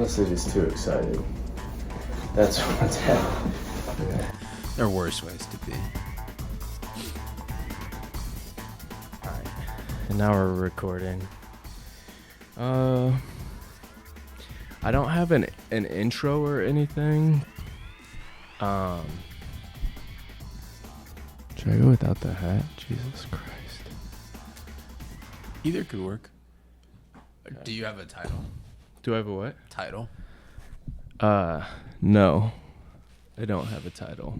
honestly just too excited. That's what's happening. There are worse ways to be. Alright. And now we're recording. I don't have an intro or anything. Should I go without the hat? Jesus Christ. Either could work. Okay. Do you have a title? Do I have a what? Title? No. I don't have a title.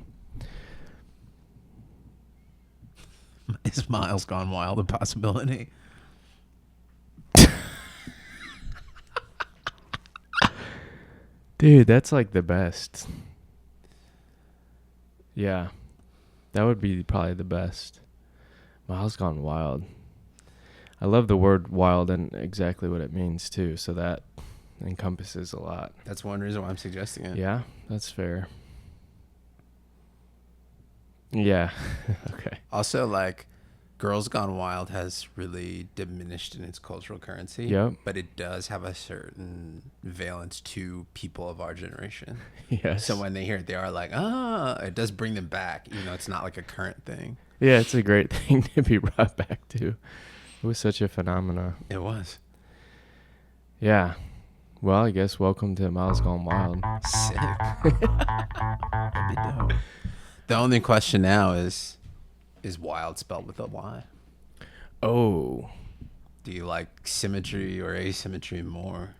Is Miles Gone Wild a possibility? Dude, that's like the best. Yeah. That would be probably the best. Miles Gone Wild. I love the word wild and exactly what it means too, so that encompasses a lot. That's one reason why I'm suggesting it. Yeah, that's fair. Yeah. Okay. Also, like, Girls Gone Wild has really diminished in its cultural currency. Yep. But it does have a certain valence to people of our generation. Yes. So when they hear it, they are like, it does bring them back, even though it's not like a current thing. Yeah, it's a great thing to be brought back to. It was such a phenomena. It was. Yeah. Well, I guess welcome to Miles Gone Wild. Sick. That'd be dope. The only question now is wild spelled with a Y? Oh. Do you like symmetry or asymmetry more?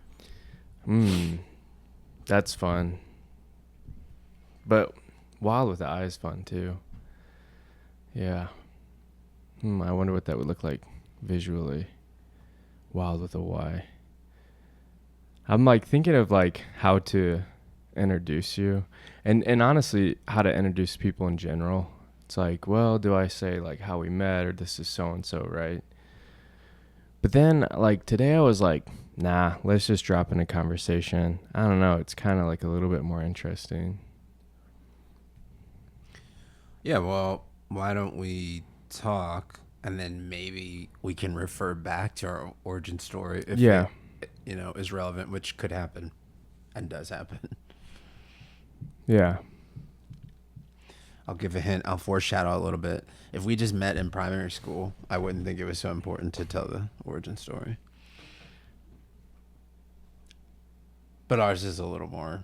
That's fun. But wild with the I is fun too. Yeah. I wonder what that would look like visually. Wild with a Y. I'm like thinking of like how to introduce you and honestly how to introduce people in general. It's like, well, do I say like how we met or this is so and so, right? But then like today I was like, nah, let's just drop in a conversation. I don't know, it's kind of like a little bit more interesting. Yeah, well, why don't we talk and then maybe we can refer back to our origin story if it, is relevant, which could happen and does happen. Yeah. I'll give a hint. I'll foreshadow a little bit. If we just met in primary school, I wouldn't think it was so important to tell the origin story. But ours is a little more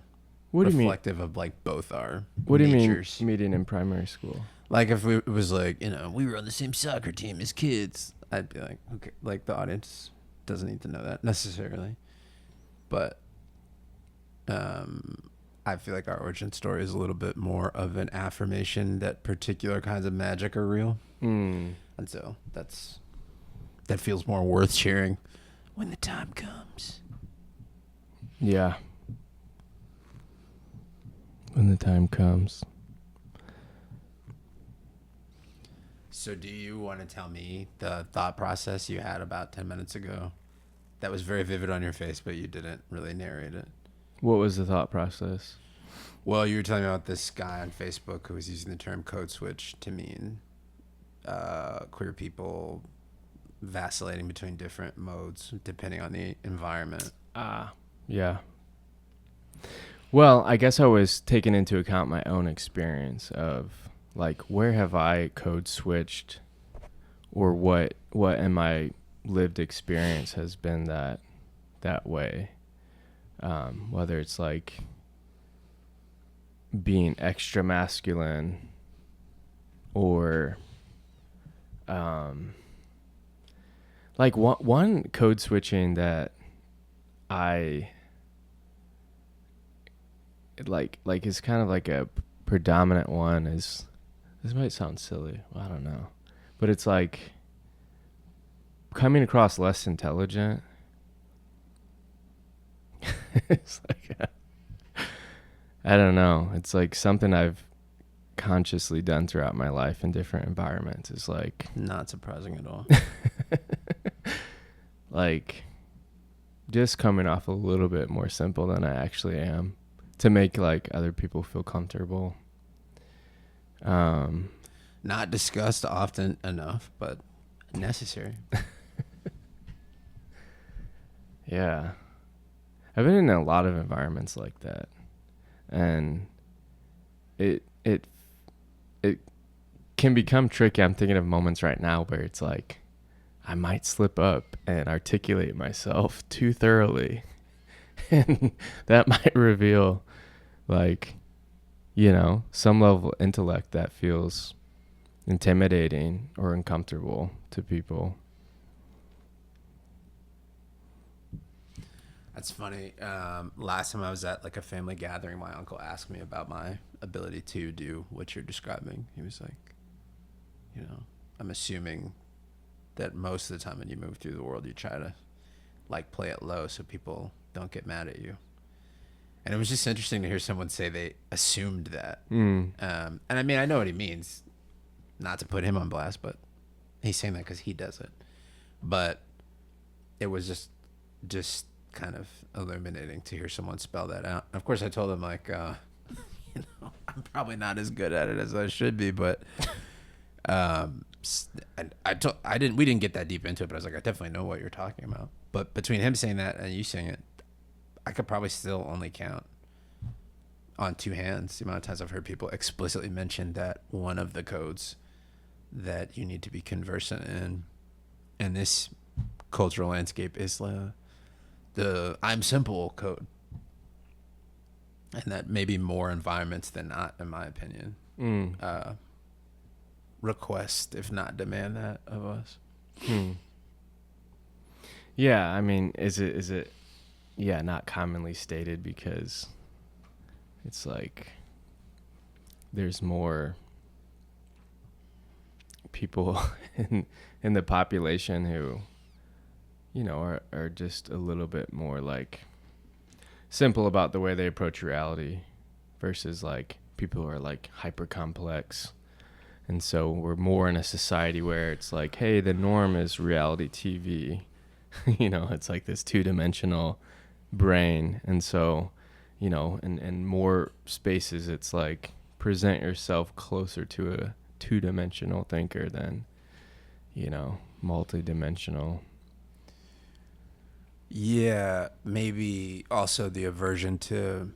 reflective of like both our What natures. Do you mean meeting in primary school? Like if it was like, we were on the same soccer team as kids, I'd be like, okay, like the audience doesn't need to know that necessarily. But I feel like our origin story is a little bit more of an affirmation that particular kinds of magic are real. And so that feels more worth sharing when the time comes. Yeah. When the time comes. So do you want to tell me the thought process you had about 10 minutes ago? That was very vivid on your face, but you didn't really narrate it. What was the thought process? Well, you were telling me about this guy on Facebook who was using the term code switch to mean queer people vacillating between different modes depending on the environment. Yeah. Well, I guess I was taking into account my own experience of like where have I code switched or what in my lived experience has been that way. Whether it's like being extra masculine or like one code switching that I like is kind of like a predominant one is, this might sound silly, I don't know, but it's like coming across less intelligent. It's like I don't know. It's like something I've consciously done throughout my life in different environments. It's like not surprising at all. Like just coming off a little bit more simple than I actually am to make like other people feel comfortable. Not discussed often enough, but necessary. Yeah. I've been in a lot of environments like that, and it it it can become tricky. I'm thinking of moments right now where it's like I might slip up and articulate myself too thoroughly, and that might reveal like, some level of intellect that feels intimidating or uncomfortable to people. That's funny. Last time I was at like a family gathering, my uncle asked me about my ability to do what you're describing. He was like, I'm assuming that most of the time when you move through the world, you try to like play it low so people don't get mad at you. And it was just interesting to hear someone say they assumed that. And I mean, I know what he means, not to put him on blast, but he's saying that because he does it. But it was just kind of illuminating to hear someone spell that out. Of course, I told him like, I'm probably not as good at it as I should be, but we didn't get that deep into it, but I was like, I definitely know what you're talking about. But between him saying that and you saying it, I could probably still only count on two hands the amount of times I've heard people explicitly mention that one of the codes that you need to be conversant in this cultural landscape is the I'm simple code. And that maybe more environments than not, in my opinion, request, if not demand, that of us. Yeah, I mean, is it not commonly stated because it's like there's more people in the population who, are just a little bit more like simple about the way they approach reality versus like people who are like hyper complex. And so we're more in a society where it's like, hey, the norm is reality TV. It's like this two-dimensional brain. And so, in more spaces, it's like present yourself closer to a two-dimensional thinker than, multi-dimensional. Yeah, maybe also the aversion to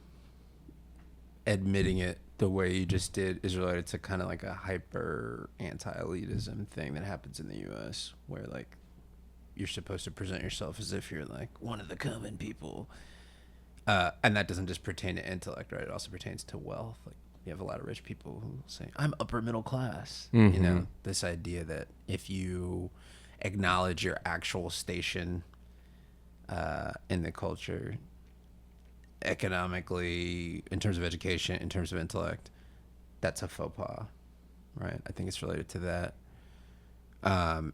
admitting it the way you just did is related to kind of like a hyper anti-elitism thing that happens in the U.S. where like you're supposed to present yourself as if you're like one of the common people, and that doesn't just pertain to intellect, right? It also pertains to wealth. Like you have a lot of rich people who say I'm upper middle class. This idea that if you acknowledge your actual station in the culture, economically, in terms of education, in terms of intellect, that's a faux pas, right? I think it's related to that. Man,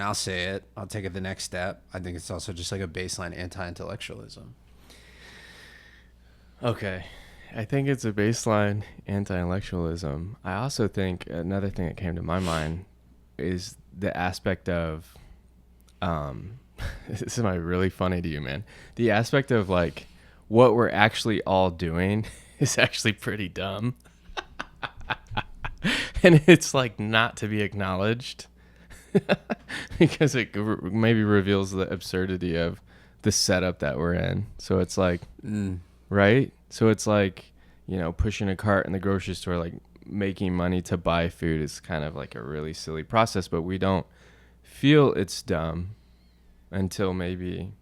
I'll say it. I'll take it the next step. I think it's also just like a baseline anti-intellectualism. Okay. I think it's a baseline anti-intellectualism. I also think another thing that came to my mind is the aspect of, this might be really funny to you, man. The aspect of like what we're actually all doing is actually pretty dumb. And it's like not to be acknowledged because it maybe reveals the absurdity of the setup that we're in. So it's like, right? So it's like, pushing a cart in the grocery store, like making money to buy food is kind of like a really silly process, but we don't feel it's dumb until maybe,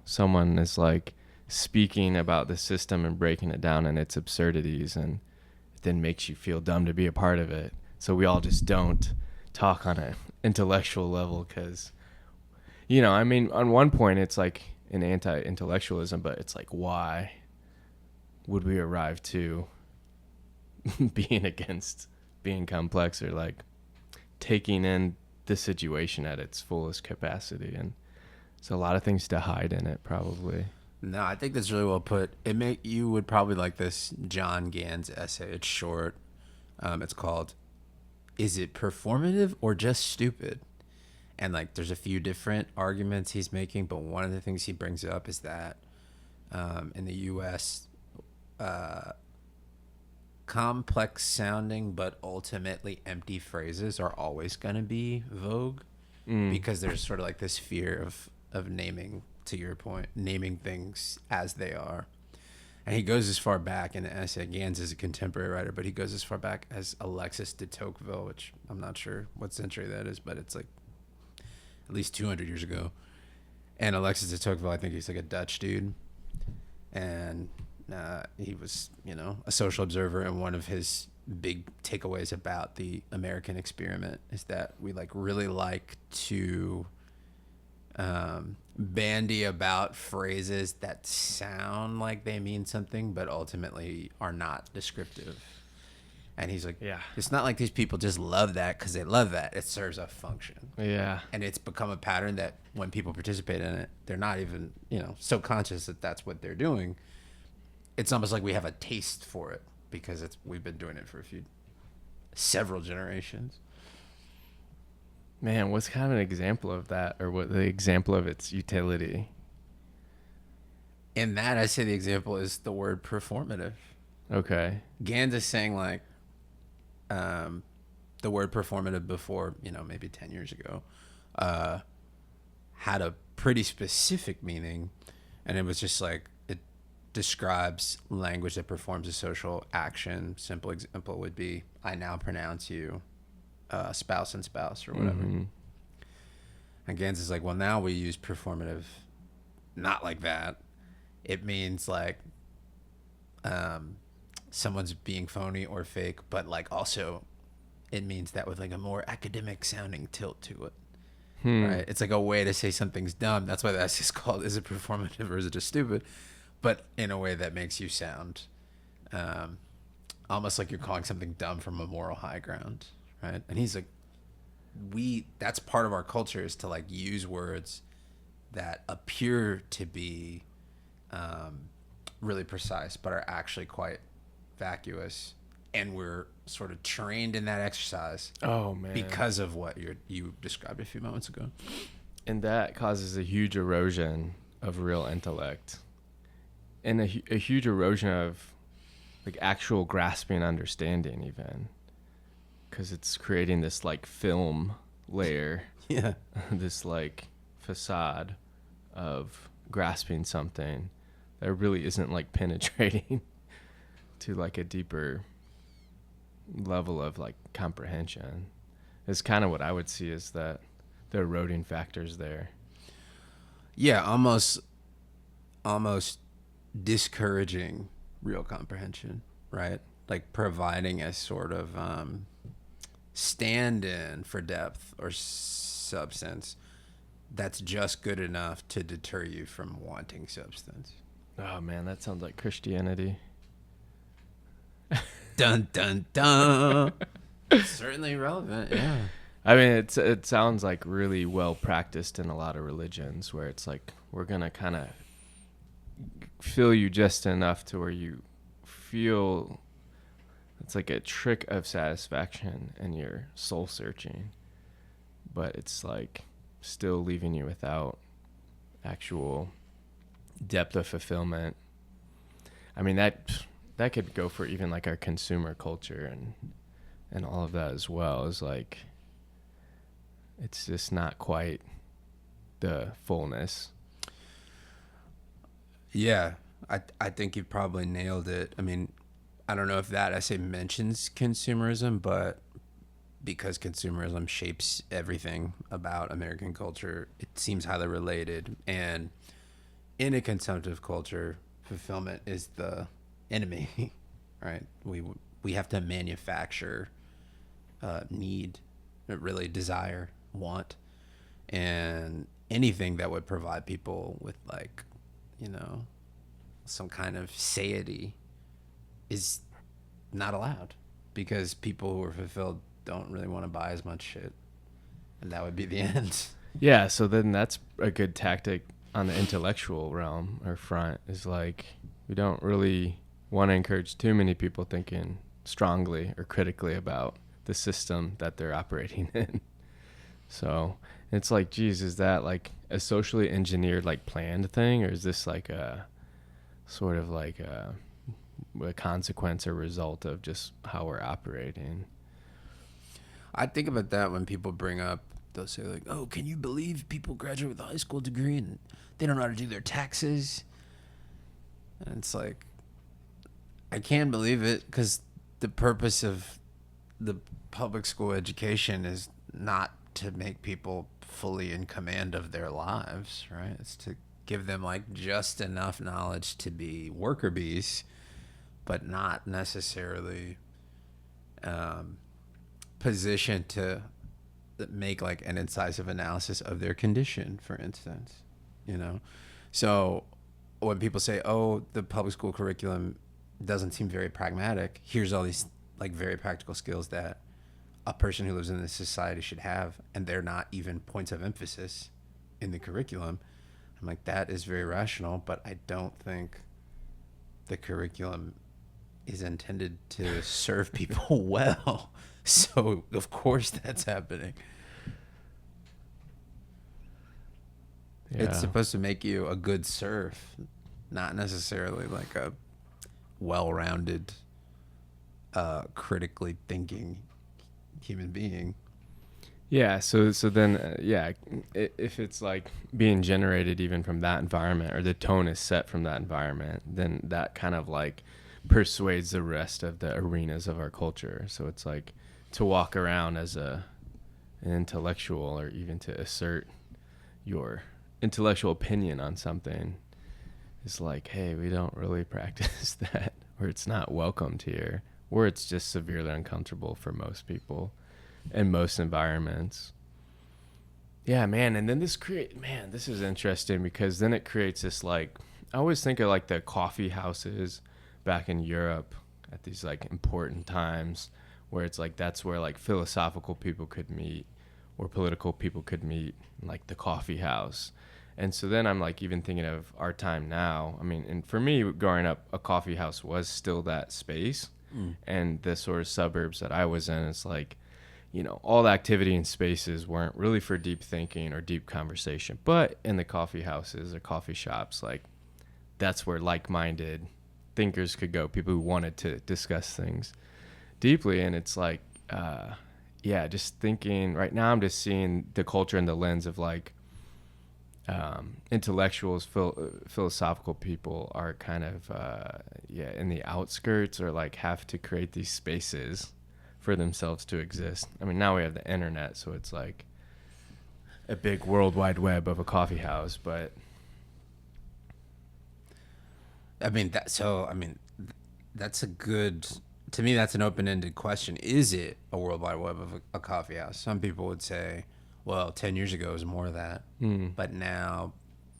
someone is like speaking about the system and breaking it down and its absurdities, and it then makes you feel dumb to be a part of it. So we all just don't talk on an intellectual level because, I mean, on one point it's like an anti-intellectualism, but it's like, why would we arrive to being against being complex or like taking in the situation at its fullest capacity? And so a lot of things to hide in it, probably. No, I think that's really well put. You would probably like this John Gann's essay. It's short. It's called "Is It Performative or Just Stupid?" And like, there's a few different arguments he's making, but one of the things he brings up is that in the U.S., complex sounding but ultimately empty phrases are always going to be vogue because there's sort of like this fear of naming to your point, naming things as they are. And he goes as far back, and I say Gans is a contemporary writer, but he goes as far back as Alexis de Tocqueville, which I'm not sure what century that is, but it's like at least 200 years ago. And Alexis de Tocqueville, I think he's like a Dutch dude. And he was, a social observer, and one of his big takeaways about the American experiment is that we really like to bandy about phrases that sound like they mean something but ultimately are not descriptive. And he's like, yeah, it's not like these people just love that because they love that. It serves a function. Yeah. And it's become a pattern that when people participate in it, they're not even, so conscious that that's what they're doing. It's almost like we have a taste for it because we've been doing it for several generations. Man, what's kind of an example of that, or what the example of its utility? In that, I say the example is the word performative. Okay. Gans is saying the word performative before, maybe 10 years ago, had a pretty specific meaning, and it was just it describes language that performs a social action. Simple example would be, I now pronounce you spouse and spouse or whatever. Mm-hmm. And Gans is like, well, now we use performative not like that. It means someone's being phony or fake, but also it means that with a more academic sounding tilt to it. Right? It's a way to say something's dumb. That's why that's just called, is it performative or is it just stupid? But in a way that makes you sound almost like you're calling something dumb from a moral high ground. Right? And he's like, that's part of our culture, is to use words that appear to be really precise, but are actually quite vacuous. And we're sort of trained in that exercise. Oh, man. Because of what you described a few moments ago. And that causes a huge erosion of real intellect. And a huge erosion of actual grasping understanding even. Because it's creating this film layer. Yeah. This facade of grasping something that really isn't penetrating to a deeper level of comprehension. Is kind of what I would see as that the eroding factors there. Yeah, almost discouraging real comprehension, right? Providing a sort of stand-in for depth or substance that's just good enough to deter you from wanting substance. Oh man, that sounds like Christianity. Dun dun dun. Certainly relevant, yeah. I mean, it sounds really well practiced in a lot of religions, where it's we're gonna kind of fill you just enough to where you feel it's a trick of satisfaction and you're soul searching, but it's still leaving you without actual depth of fulfillment. I mean, that could go for even our consumer culture and all of that as well. Is it's just not quite the fullness. Yeah, I think you probably nailed it. I mean, I don't know if that essay mentions consumerism, but because consumerism shapes everything about American culture, it seems highly related. And in a consumptive culture, fulfillment is the enemy, right? We have to manufacture need, really desire, want, and anything that would provide people with some kind of satiety is not allowed, because people who are fulfilled don't really want to buy as much shit, and that would be the end. Yeah, so then that's a good tactic on the intellectual realm or front, is we don't really want to encourage too many people thinking strongly or critically about the system that they're operating in. So it's geez, is that a socially engineered planned thing, or is this a sort of a consequence or result of just how we're operating? I think about that when people bring up they'll say like, "Oh, can you believe people graduate with a high school degree and they don't know how to do their taxes?" And it's like, I can't believe it, because the purpose of the public school education is not to make people fully in command of their lives, right? It's to give them like just enough knowledge to be worker bees, but not necessarily positioned to make like an incisive analysis of their condition, for instance, you know? So when people say, oh, the public school curriculum doesn't seem very pragmatic, here's all these like very practical skills that a person who lives in this society should have, and they're not even points of emphasis in the curriculum. I'm like, that is very rational, but I don't think the curriculum is intended to serve people well. So of course that's happening. Yeah. It's supposed to make you a good serf, not necessarily like a well-rounded, critically thinking human being. Yeah, so then if it's like being generated even from that environment, or the tone is set from that environment, then that kind of like persuades the rest of the arenas of our culture. So it's like to walk around as an intellectual, or even to assert your intellectual opinion on something, is like, hey, we don't really practice that, or it's not welcomed here, or it's just severely uncomfortable for most people in most environments. Yeah, man. And then this is interesting, because then it creates this, like, I always think of like the coffee houses back in Europe at these like important times, where it's like that's where like philosophical people could meet, or political people could meet, like the coffee house. And so then I'm like even thinking of our time now. I mean, and for me growing up, a coffee house was still that space. And the sort of suburbs that I was in, it's like, you know, all the activity and spaces weren't really for deep thinking or deep conversation. But in the coffee houses or coffee shops, like that's where like-minded thinkers could go, people who wanted to discuss things deeply. And it's like, just thinking right now, I'm just seeing the culture in the lens of like intellectuals, philosophical people are kind of, in the outskirts, or like have to create these spaces for themselves to exist. I mean, now we have the internet, so it's like a big world wide web of a coffee house, but That's a good, to me, that's an open-ended question. Is it a world wide web of a coffee house? Some people would say, well, 10 years ago it was more of that. But now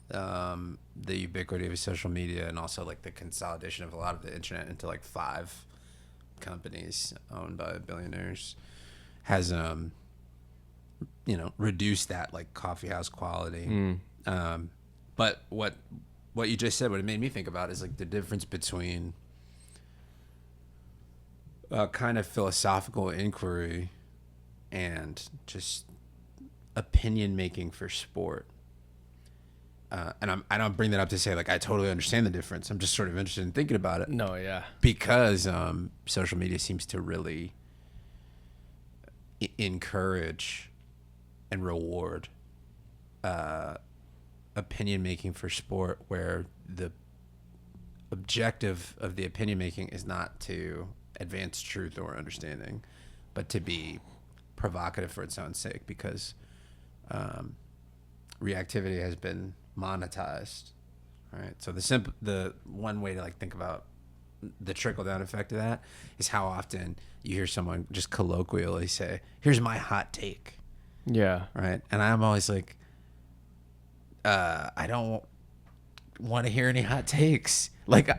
the ubiquity of social media, and also like the consolidation of a lot of the internet into like 5 companies owned by billionaires, has reduced that like coffee house quality. But what you just said, what it made me think about is like the difference between a kind of philosophical inquiry and just opinion making for sport. And I don't bring that up to say like I totally understand the difference. I'm just sort of interested in thinking about it. no, yeah. Because social media seems to really encourage and reward opinion making for sport, where the objective of the opinion making is not to advance truth or understanding, but to be provocative for its own sake, because reactivity has been monetized, right? So the one way to like think about the trickle down effect of that is how often you hear someone just colloquially say, "Here's my hot take." Yeah. Right. And I'm always like, I don't want to hear any hot takes. Like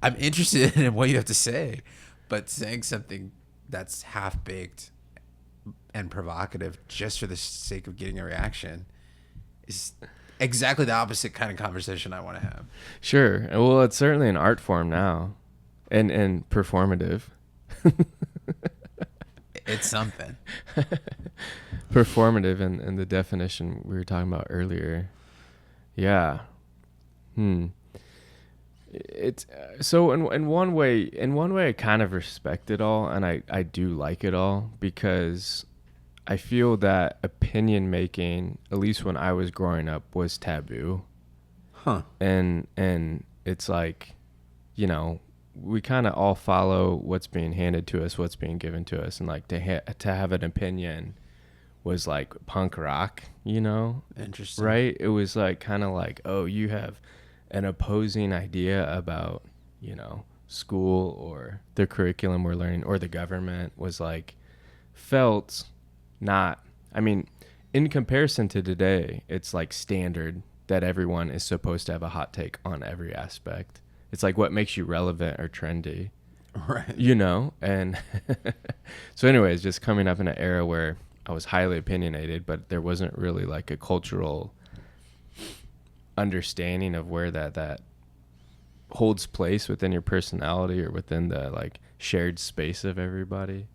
I'm interested in what you have to say, but saying something that's half baked and provocative just for the sake of getting a reaction is exactly the opposite kind of conversation I want to have. Sure. Well, it's certainly an art form now, and performative. It's something. Performative in the definition we were talking about earlier. Yeah. It's so in one way I kind of respect it all, and I do like it all, because I feel that opinion making, at least when I was growing up, was taboo. Huh. And it's like, you know, we kind of all follow what's being handed to us, what's being given to us, and like to have an opinion was like punk rock, you know? Interesting. Right? It was like kind of like, oh, you have an opposing idea about, you know, school or the curriculum we're learning or the government was like felt not, I mean, in comparison to today, it's like standard that everyone is supposed to have a hot take on every aspect. It's like what makes you relevant or trendy, Right. you know? And so anyways, just coming up in an era where I was highly opinionated, but there wasn't really like a cultural understanding of where that holds place within your personality or within the like shared space of everybody.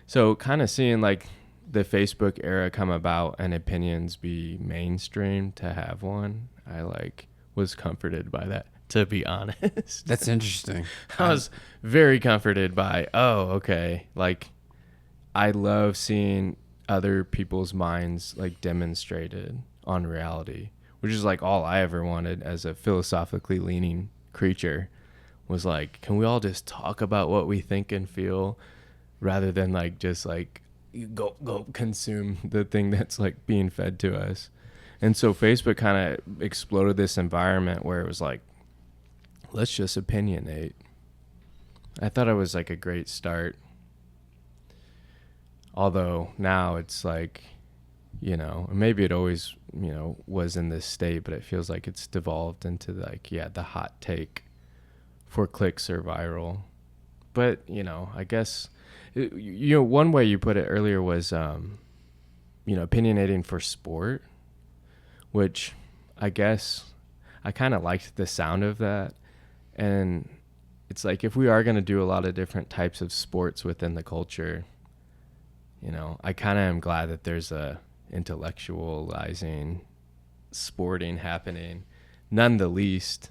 So kind of seeing like the Facebook era come about and opinions be mainstream to have one, I like was comforted by that, to be honest. That's interesting. I was very comforted by, oh, okay. Like I love seeing other people's minds like demonstrated on reality, which is like all I ever wanted as a philosophically leaning creature was like, can we all just talk about what we think and feel rather than like just like go consume the thing that's like being fed to us. And so Facebook kind of exploded this environment where it was like, let's just opinionate. I thought it was like a great start. Although now it's like, you know, maybe it always, you know, was in this state, but it feels like it's devolved into like, yeah, the hot take for clicks or viral. But, you know, I guess, you know, one way you put it earlier was, you know, opinionating for sport, which I guess I kind of liked the sound of that. And it's like, if we are going to do a lot of different types of sports within the culture, you know, I kind of am glad that there's a intellectualizing sporting happening, none the least,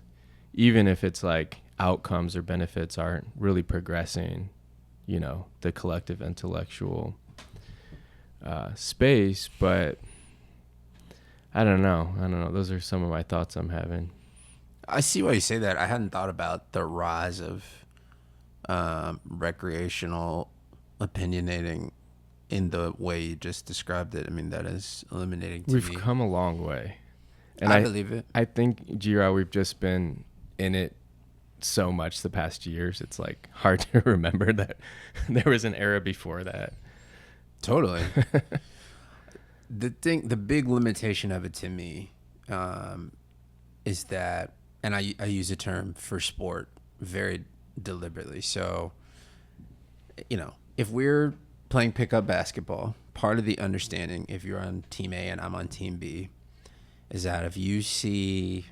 even if it's like outcomes or benefits aren't really progressing, you know, the collective intellectual space. But I don't know. Those are some of my thoughts I'm having. I see why you say that. I hadn't thought about the rise of recreational opinionating in the way you just described it. I mean, that is eliminating to We've me. come a long way. And I believe it. I think, G-Raw, we've just been in it so much the past years. It's like hard to remember that there was an era before that. Totally. The big limitation of it to me is that, and I use a term for sport very deliberately. So, you know, if we're playing pickup basketball, part of the understanding, if you're on team A and I'm on team B, is that if you see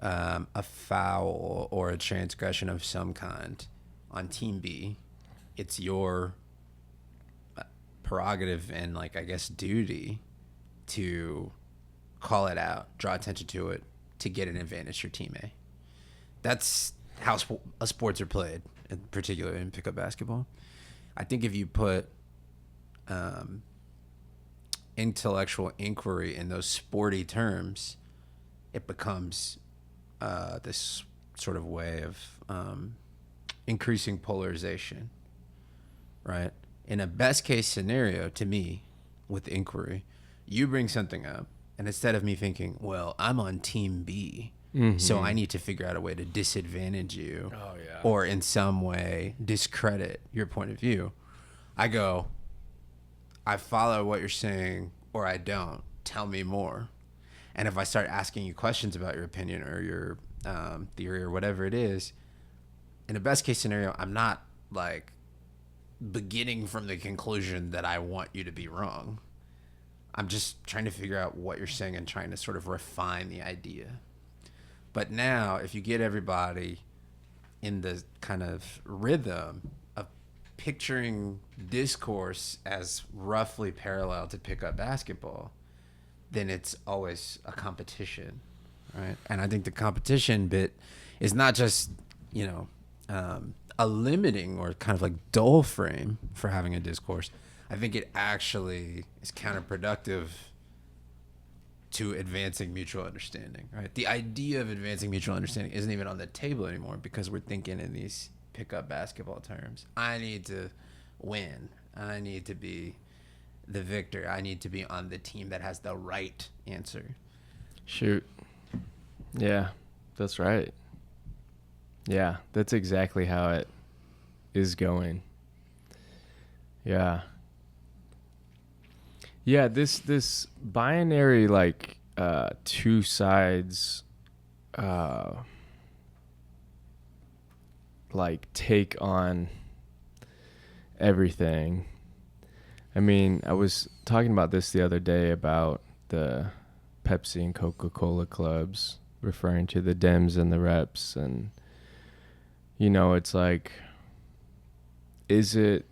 a foul or a transgression of some kind on team B, it's your prerogative and, like, I guess duty to call it out, draw attention to it, to get an advantage for team A. That's how sports are played, particularly in pickup basketball. I think if you put intellectual inquiry in those sporty terms, it becomes this sort of way of increasing polarization, right? In a best case scenario, to me, with inquiry, you bring something up, and instead of me thinking, well, I'm on team B, so I need to figure out a way to disadvantage you, or in some way discredit your point of view, I go, I follow what you're saying, or I don't. Tell me more. And if I start asking you questions about your opinion or your theory or whatever it is, in a best case scenario, I'm not like beginning from the conclusion that I want you to be wrong. I'm just trying to figure out what you're saying and trying to sort of refine the idea. But now, if you get everybody in the kind of rhythm of picturing discourse as roughly parallel to pickup basketball, then it's always a competition, right? And I think the competition bit is not just, you know, a limiting or kind of like dull frame for having a discourse. I think it actually is counterproductive to advancing mutual understanding, right? The idea of advancing mutual understanding isn't even on the table anymore because we're thinking in these pickup basketball terms. I need to win. I need to be the victor. I need to be on the team that has the right answer. Shoot. Yeah, that's right. Yeah, that's exactly how it is going. Yeah. Yeah, this binary like two sides like take on everything. I mean, I was talking about this the other day about the Pepsi and Coca-Cola clubs referring to the Dems and the Reps, and it's like, is it,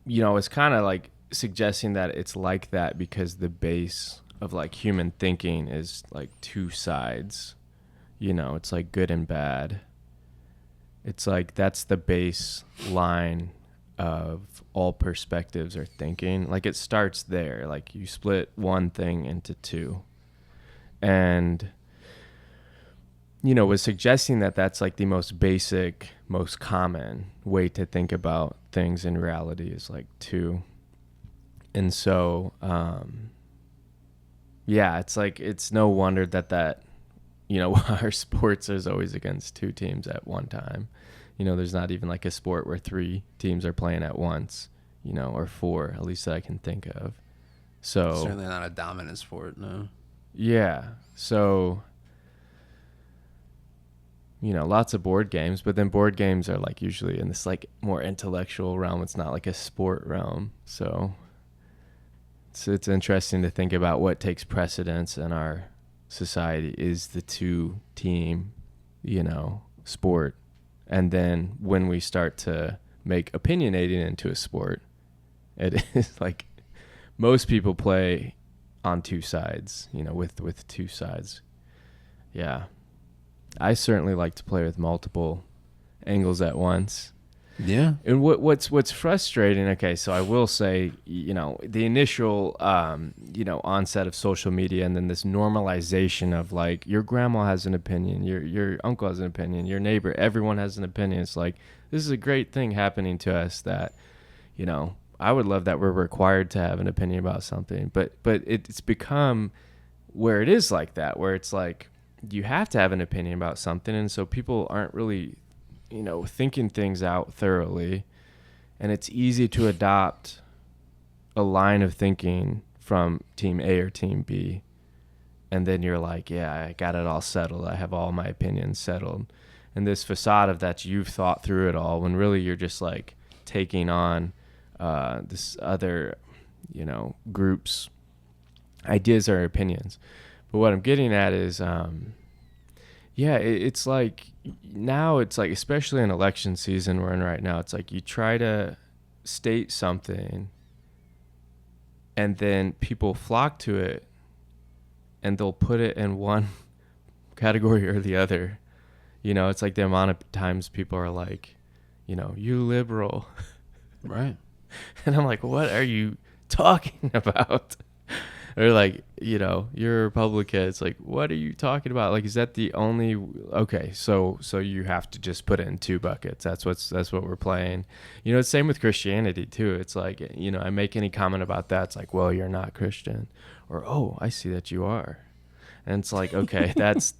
it's kind of like suggesting that it's like that because the base of like human thinking is like two sides. It's like good and bad. It's like that's the baseline of all perspectives or thinking. Like it starts there. Like you split one thing into two. And was suggesting that that's like the most basic, most common way to think about things in reality is like two. And so, yeah, it's like, it's no wonder that our sports is always against two teams at one time. There's not even like a sport where three teams are playing at once, or four, at least that I can think of. So certainly not a dominant sport, no. Yeah. So, lots of board games, but then board games are like usually in this like more intellectual realm. It's not like a sport realm. So it's interesting to think about what takes precedence in our society is the two team, sport. And then when we start to make opinionating into a sport, it is like most people play on two sides, with two sides. Yeah. I certainly like to play with multiple angles at once. Yeah. And what's frustrating, okay, so I will say, the initial, onset of social media and then this normalization of like your grandma has an opinion, your uncle has an opinion, your neighbor, everyone has an opinion. It's like, this is a great thing happening to us that, I would love that we're required to have an opinion about something, but it's become where it is like that, where it's like you have to have an opinion about something. And so people aren't really thinking things out thoroughly, and it's easy to adopt a line of thinking from team A or team B, and then you're like, yeah, I got it all settled, I have all my opinions settled, and this facade of that you've thought through it all, when really you're just like taking on this other group's ideas or opinions. But what I'm getting at is yeah, it's like now it's like, especially in election season we're in right now, it's like you try to state something and then people flock to it and they'll put it in one category or the other. It's like the amount of times people are like, you liberal. Right. And I'm like, what are you talking about? Or like, you're a Republican. It's like, what are you talking about? Like, is that the only? Okay, so you have to just put it in two buckets. That's what we're playing. It's same with Christianity too. It's like, I make any comment about that, it's like, well, you're not Christian, or oh, I see that you are, and it's like, okay, that's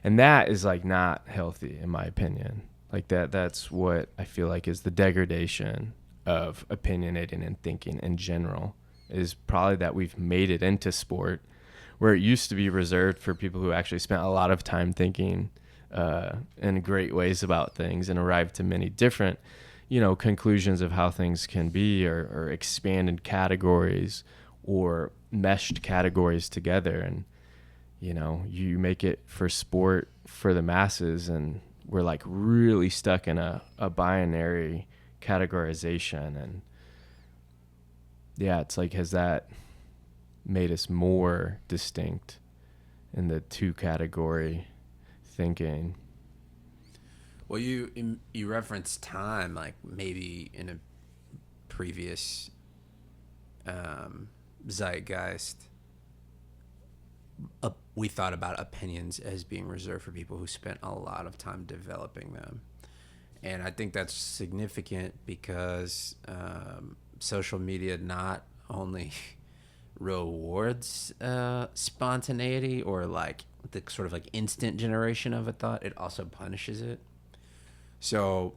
and that is like not healthy in my opinion. Like that's what I feel like is the degradation of opinionating and thinking in general. Is probably that we've made it into sport where it used to be reserved for people who actually spent a lot of time thinking in great ways about things and arrived to many different, conclusions of how things can be, or expanded categories or meshed categories together. And, you make it for sport for the masses, and we're like really stuck in a binary categorization. And yeah, it's like, has that made us more distinct in the two category thinking? Well, you referenced time, like maybe in a previous zeitgeist, we thought about opinions as being reserved for people who spent a lot of time developing them. And I think that's significant because social media not only rewards spontaneity or like the sort of like instant generation of a thought, it also punishes it. So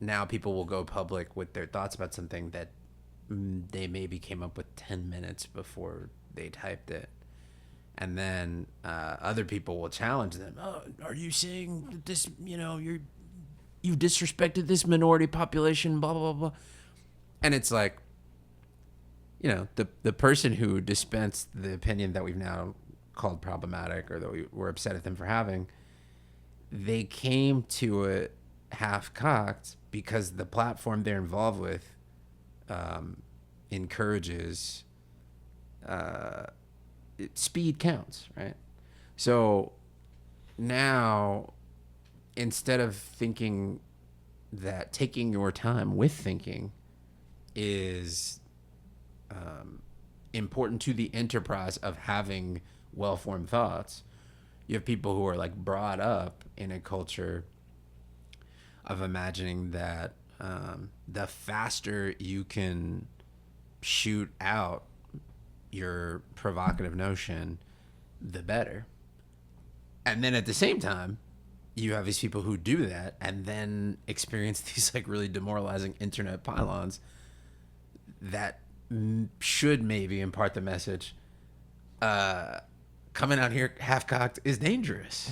now people will go public with their thoughts about something that they maybe came up with 10 minutes before they typed it. And then other people will challenge them. Oh, are you saying this, you've disrespected this minority population, blah, blah, blah, blah. And it's like, the person who dispensed the opinion that we've now called problematic or that we were upset at them for having, they came to it half-cocked because the platform they're involved with encourages speed counts, right? So now, instead of thinking that taking your time with thinking is important to the enterprise of having well-formed thoughts, you have people who are like brought up in a culture of imagining that the faster you can shoot out your provocative notion, the better. And then at the same time, you have these people who do that and then experience these like really demoralizing internet pylons that should maybe impart the message, coming out here half-cocked is dangerous,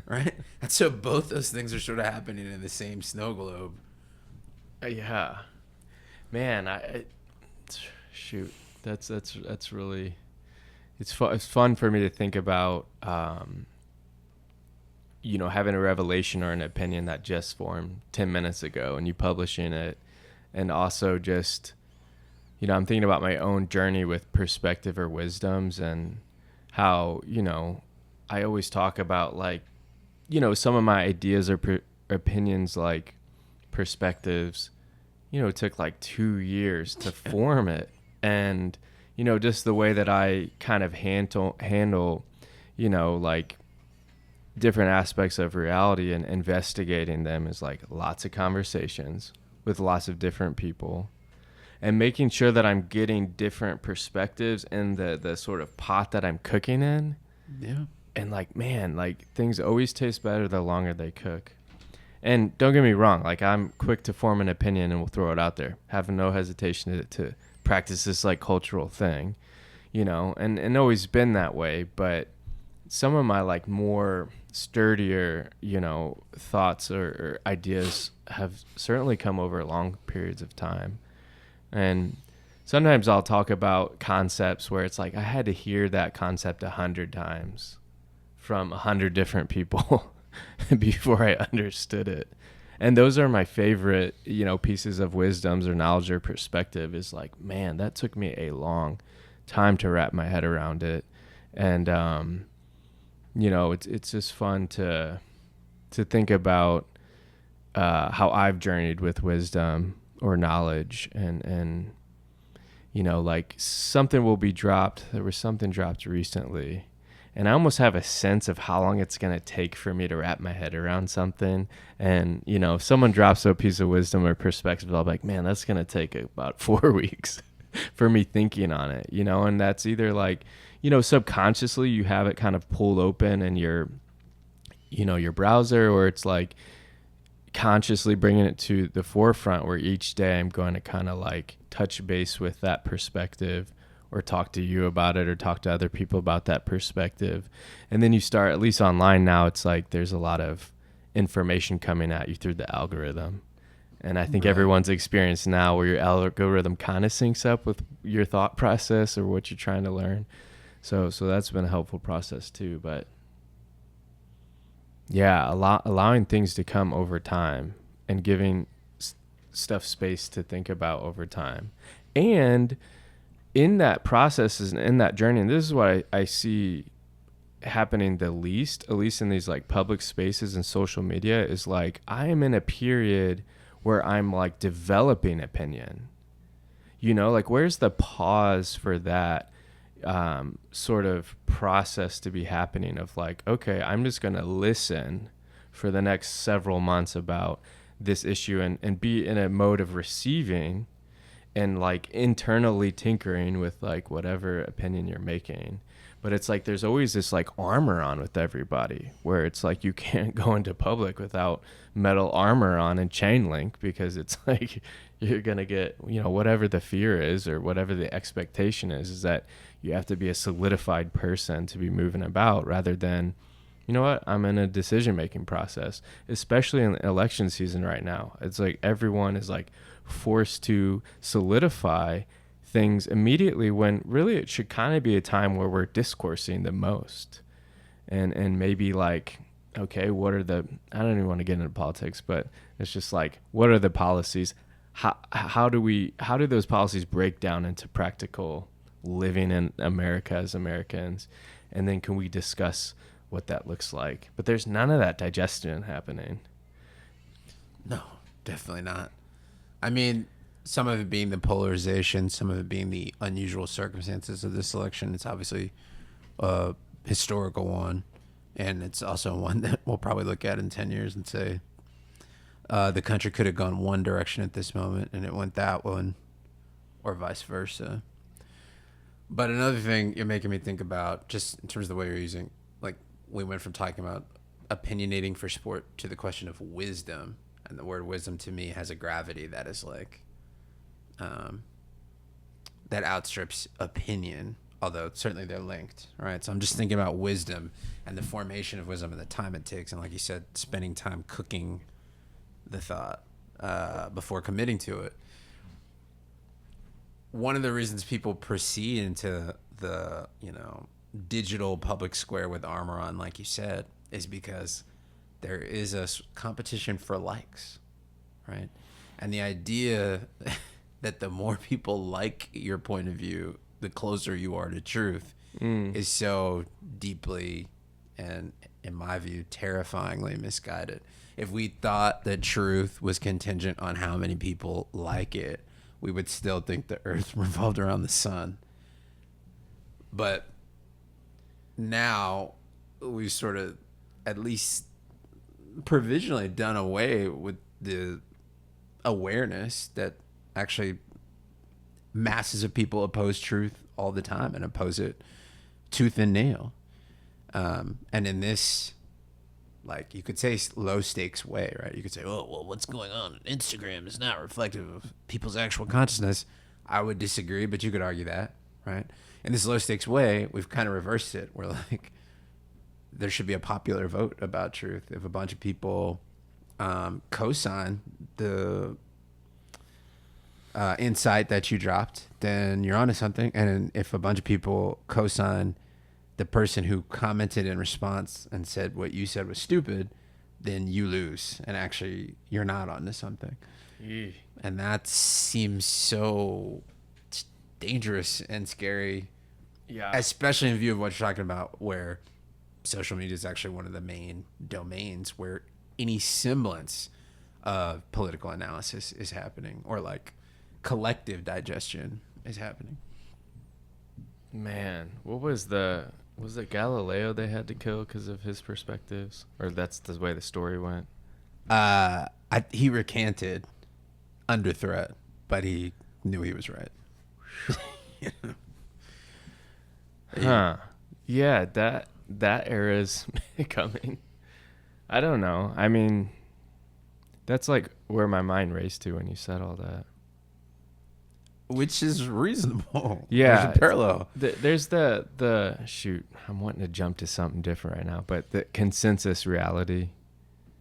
right? And so both those things are sort of happening in the same snow globe. Yeah, man. Shoot, that's really, it's fun for me to think about. Having a revelation or an opinion that just formed 10 minutes ago and you publishing it, and also just, I'm thinking about my own journey with perspective or wisdoms and how, I always talk about like, some of my ideas or opinions, like perspectives, it took like 2 years to form it. And, just the way that I kind of handle, like different aspects of reality and investigating them is like lots of conversations with lots of different people and making sure that I'm getting different perspectives in the sort of pot that I'm cooking in. Yeah. And like, man, like things always taste better the longer they cook. And don't get me wrong, like I'm quick to form an opinion and we'll throw it out there. Have no hesitation to practice this like cultural thing, and always been that way. But some of my like more sturdier, thoughts or ideas have certainly come over long periods of time. And sometimes I'll talk about concepts where it's like I had to hear that concept 100 times from 100 different people before I understood it. And those are my favorite, pieces of wisdoms or knowledge or perspective is like, man, that took me a long time to wrap my head around it. And, it's just fun to think about how I've journeyed with wisdom or knowledge and like something will be dropped. There was something dropped recently. And I almost have a sense of how long it's going to take for me to wrap my head around something. And, if someone drops a piece of wisdom or perspective, I'll be like, man, that's going to take about 4 weeks for me thinking on it, and that's either like, subconsciously you have it kind of pulled open in your browser, or it's like consciously bringing it to the forefront where each day I'm going to kind of like touch base with that perspective or talk to you about it or talk to other people about that perspective. And then you start, at least online now, it's like there's a lot of information coming at you through the algorithm. And I think everyone's experienced now where your algorithm kind of syncs up with your thought process or what you're trying to learn. So that's been a helpful process too. But yeah, allowing things to come over time and giving stuff space to think about over time. And in that process and in that journey, and this is what I see happening the least, at least in these like public spaces and social media, is like I am in a period where I'm like developing opinion. You know, like where's the pause for that sort of process to be happening of like, okay, I'm just going to listen for the next several months about this issue and be in a mode of receiving and like internally tinkering with like whatever opinion you're making. But it's like there's always this like armor on with everybody where it's like you can't go into public without metal armor on and chain link, because it's like you're going to get, you know, whatever the fear is or whatever the expectation is that you have to be a solidified person to be moving about, rather than, you know what, I'm in a decision making process, especially in election season right now. It's like everyone is like forced to solidify things immediately when really it should kind of be a time where we're discoursing the most. And maybe like, okay, what are the, I don't even want to get into politics, but it's just like, what are the policies? How do those policies break down into practical living in America as Americans? And then can we discuss what that looks like? But there's none of that digestion happening. No, definitely not. I mean, some of it being the polarization, some of it being the unusual circumstances of this election. It's obviously a historical one, and it's also one that we'll probably look at in 10 years and say the country could have gone one direction at this moment and it went that one, or vice versa. But another thing you're making me think about, just in terms of the way you're using, like we went from talking about opinionating for sport to the question of wisdom. And the word wisdom to me has a gravity that is like, that outstrips opinion, although certainly they're linked, right? So I'm just thinking about wisdom and the formation of wisdom and the time it takes. And like you said, spending time cooking the thought before committing to it. One of the reasons people proceed into the, you know, digital public square with armor on, like you said, is because there is a competition for likes, right? And the idea that the more people like your point of view, the closer you are to truth, is so deeply and, in my view, terrifyingly misguided. If we thought that truth was contingent on how many people like it, we would still think the earth revolved around the sun. But now we've sort of at least provisionally done away with the awareness that actually masses of people oppose truth all the time and oppose it tooth and nail. And in this, like, you could say low stakes way, right? You could say, oh, well, what's going on on Instagram is not reflective of people's actual consciousness. I would disagree, but you could argue that, right? In this low stakes way, we've kind of reversed it. We're like, there should be a popular vote about truth. If a bunch of people co-sign the insight that you dropped, then you're onto something. And if a bunch of people co-sign the person who commented in response and said what you said was stupid, then you lose. And actually, you're not onto something. Yeah. And that seems so dangerous and scary. Yeah. Especially in view of what you're talking about, where social media is actually one of the main domains where any semblance of political analysis is happening, or like collective digestion is happening. Man, was it Galileo they had to kill because of his perspectives? Or that's the way the story went? He recanted under threat, but he knew he was right. Huh. Yeah, that era's coming. I don't know. I mean, that's like where my mind raced to when you said all that. Which is reasonable. Yeah. There's a parallel. There's the shoot. I'm wanting to jump to something different right now, but the consensus reality.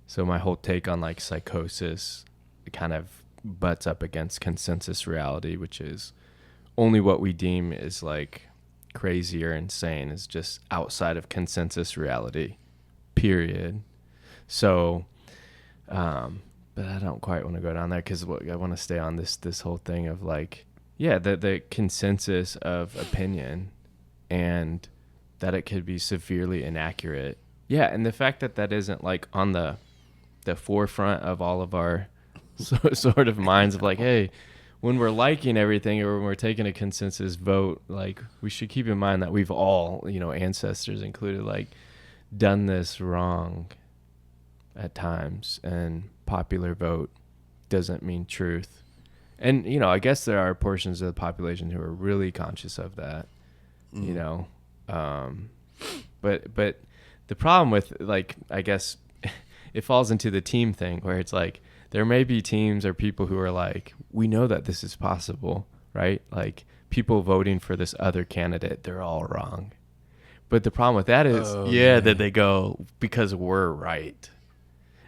So my whole take on like psychosis, it kind of butts up against consensus reality, which is only what we deem is like crazy or insane is just outside of consensus reality, period. So, but I don't quite want to go down there because I want to stay on this whole thing of like, yeah, the consensus of opinion and that it could be severely inaccurate. Yeah, and the fact that isn't like on the forefront of all of our sort of minds of like, hey, when we're liking everything or when we're taking a consensus vote, like we should keep in mind that we've all, ancestors included, like done this wrong at times, and popular vote doesn't mean truth. And, I guess there are portions of the population who are really conscious of that, you know. But the problem with, like, I guess it falls into the team thing where it's like there may be teams or people who are like, we know that this is possible, right? Like people voting for this other candidate, they're all wrong. But the problem with that is, that they go, because we're right.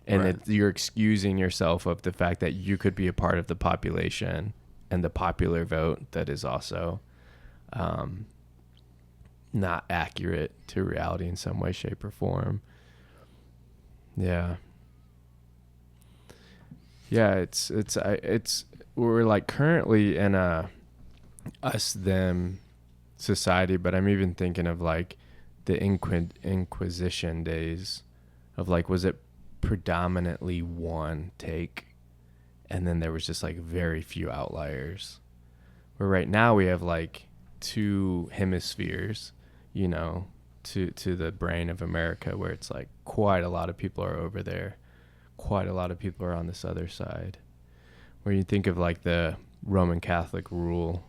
And you're excusing yourself of the fact that you could be a part of the population and the popular vote that is also not accurate to reality in some way, shape, or form. Yeah. Yeah, it's we're like currently in a us them society, but I'm even thinking of like the Inquisition days of like, was it predominantly one take and then there was just like very few outliers, where right now we have like two hemispheres, to the brain of America, where it's like quite a lot of people are over there, quite a lot of people are on this other side, where you think of like the Roman Catholic rule,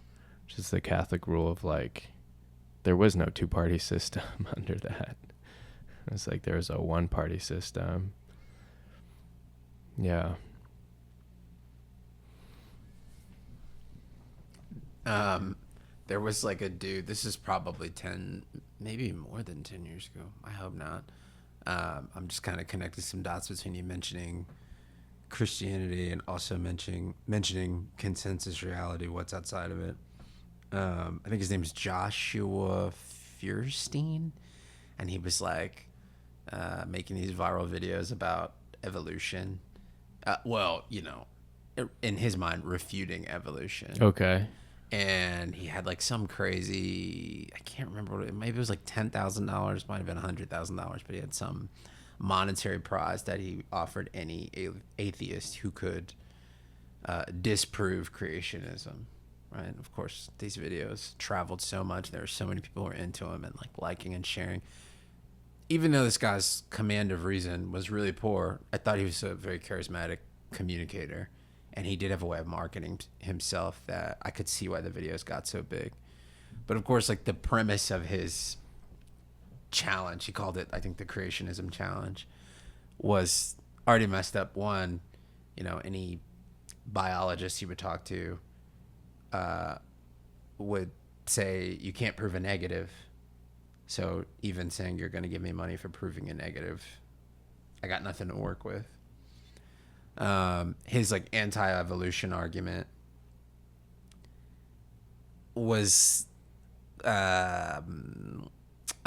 which is the Catholic rule of like there was no two-party system under that. It's like there was a one-party system. Yeah. There was like a dude, this is probably 10, maybe more than 10 years ago. I hope not. I'm just kind of connecting some dots between you mentioning Christianity and also mentioning consensus reality, what's outside of it. I think his name is Joshua Feuerstein, and he was like making these viral videos about evolution. In his mind, refuting evolution. Okay. And he had like some crazy, I can't remember what maybe it was like $10,000, might have been $100,000, but he had some monetary prize that he offered any atheist who could disprove creationism. Right. Of course, these videos traveled so much. There were so many people who were into him and like liking and sharing. Even though this guy's command of reason was really poor, I thought he was a very charismatic communicator. And he did have a way of marketing himself that I could see why the videos got so big. But of course, like the premise of his challenge, he called it, I think, the creationism challenge, was already messed up. One, any biologist you would talk to would say you can't prove a negative. So even saying you're going to give me money for proving a negative, I got nothing to work with. His like anti-evolution argument was a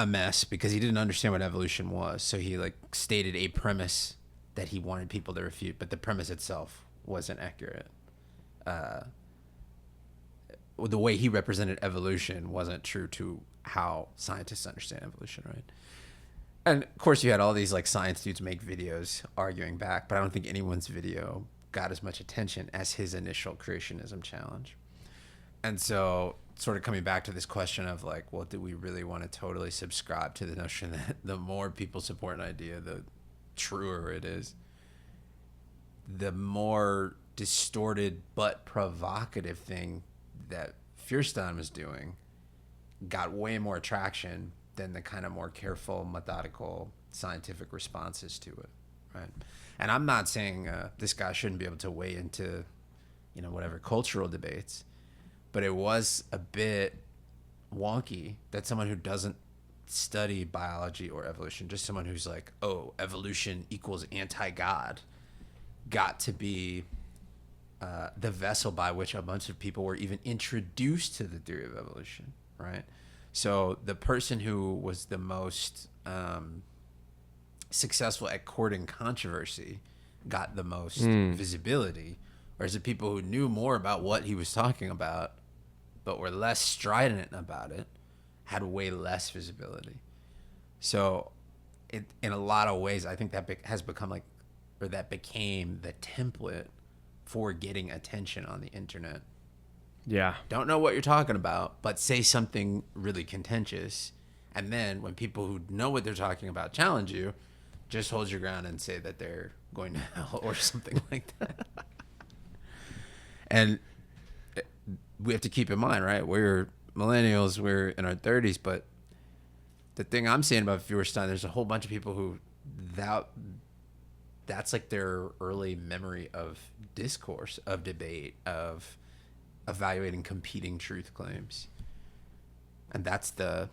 mess because he didn't understand what evolution was. So he like stated a premise that he wanted people to refute, but the premise itself wasn't accurate. The way he represented evolution wasn't true to how scientists understand evolution, right? And of course you had all these like science dudes make videos arguing back, but I don't think anyone's video got as much attention as his initial creationism challenge. And so sort of coming back to this question of like, well, do we really want to totally subscribe to the notion that the more people support an idea, the truer it is? The more distorted but provocative thing that Feuerstein was doing got way more traction than the kind of more careful, methodical, scientific responses to it, right? And I'm not saying this guy shouldn't be able to weigh into, whatever cultural debates, but it was a bit wonky that someone who doesn't study biology or evolution, just someone who's like, oh, evolution equals anti-God, got to be the vessel by which a bunch of people were even introduced to the theory of evolution, right? So the person who was the most successful at courting controversy got the most visibility, whereas the people who knew more about what he was talking about but were less strident about it had way less visibility. So in a lot of ways, I think that has become like, or that became the template for getting attention on the internet. Yeah. Don't know what you're talking about, but say something really contentious. And then when people who know what they're talking about challenge you, just hold your ground and say that they're going to hell or something like that. And we have to keep in mind, right? We're millennials, we're in our 30s, but the thing I'm saying about Feuerstein, there's a whole bunch of people who that's like their early memory of discourse, of debate, of evaluating competing truth claims. And that's the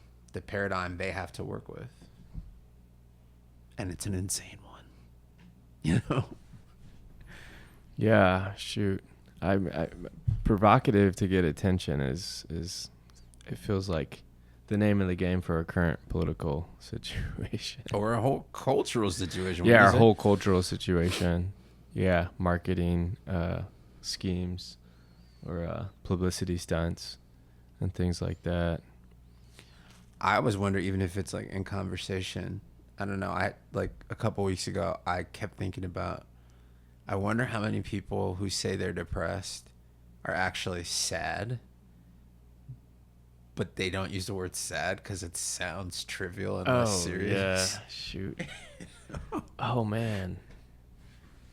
paradigm they have to work with. And it's an insane one. You know? Yeah, shoot. I provocative to get attention is it feels like the name of the game for our current political situation. Or a whole cultural situation. Yeah, our whole cultural situation. Yeah, marketing schemes or publicity stunts and things like that. I always wonder, even if it's like in conversation, I don't know. I like a couple weeks ago, I kept thinking about, I wonder how many people who say they're depressed are actually sad, but they don't use the word sad because it sounds trivial and less serious. Yeah, shoot. Oh man.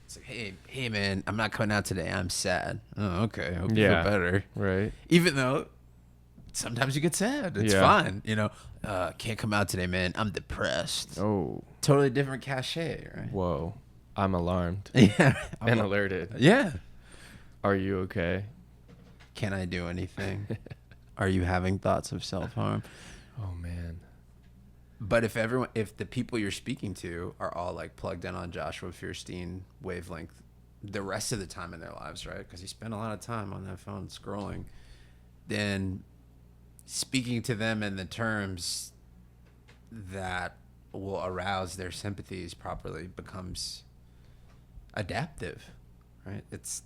It's like, hey man, I'm not coming out today. I'm sad. Oh, okay. Hope you Yeah. feel better. Right. Even though sometimes you get sad. It's fine. You know, can't come out today, man. I'm depressed. Oh. Totally different cachet, right? Whoa. I'm alarmed Yeah. and alerted. Yeah. Are you okay? Can I do anything? Are you having thoughts of self-harm? Oh man. But if the people you're speaking to are all like plugged in on Joshua Feuerstein wavelength the rest of the time in their lives, right? Because you spend a lot of time on that phone scrolling, then speaking to them in the terms that will arouse their sympathies properly becomes adaptive, right? It's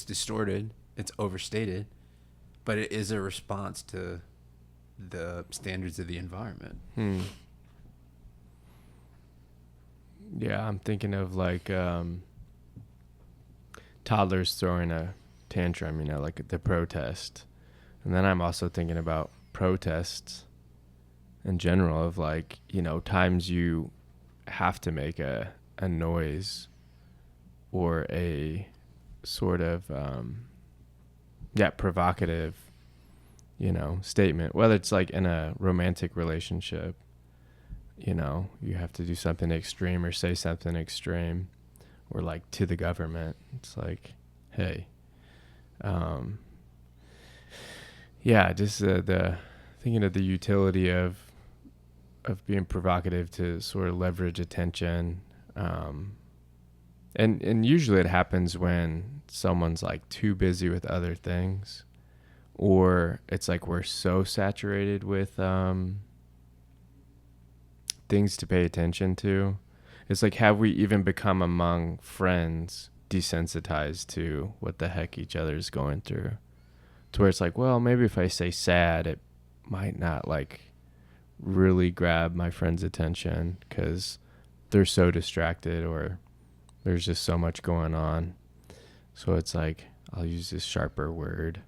distorted, it's overstated, but it is a response to the standards of the environment. Yeah, I'm thinking of like toddlers throwing a tantrum, like the protest. And then I'm also thinking about protests in general of like, times you have to make a noise or a sort of, provocative, statement, whether it's like in a romantic relationship, you have to do something extreme or say something extreme, or like to the government. It's like, hey, just the thinking of the utility of being provocative to sort of leverage attention. And usually it happens when someone's like too busy with other things, or it's like we're so saturated with things to pay attention to. It's like, have we even become among friends desensitized to what the heck each other's going through? To where it's like, well, maybe if I say sad, it might not like really grab my friend's attention because they're so distracted or there's just so much going on. So it's like, I'll use this sharper word.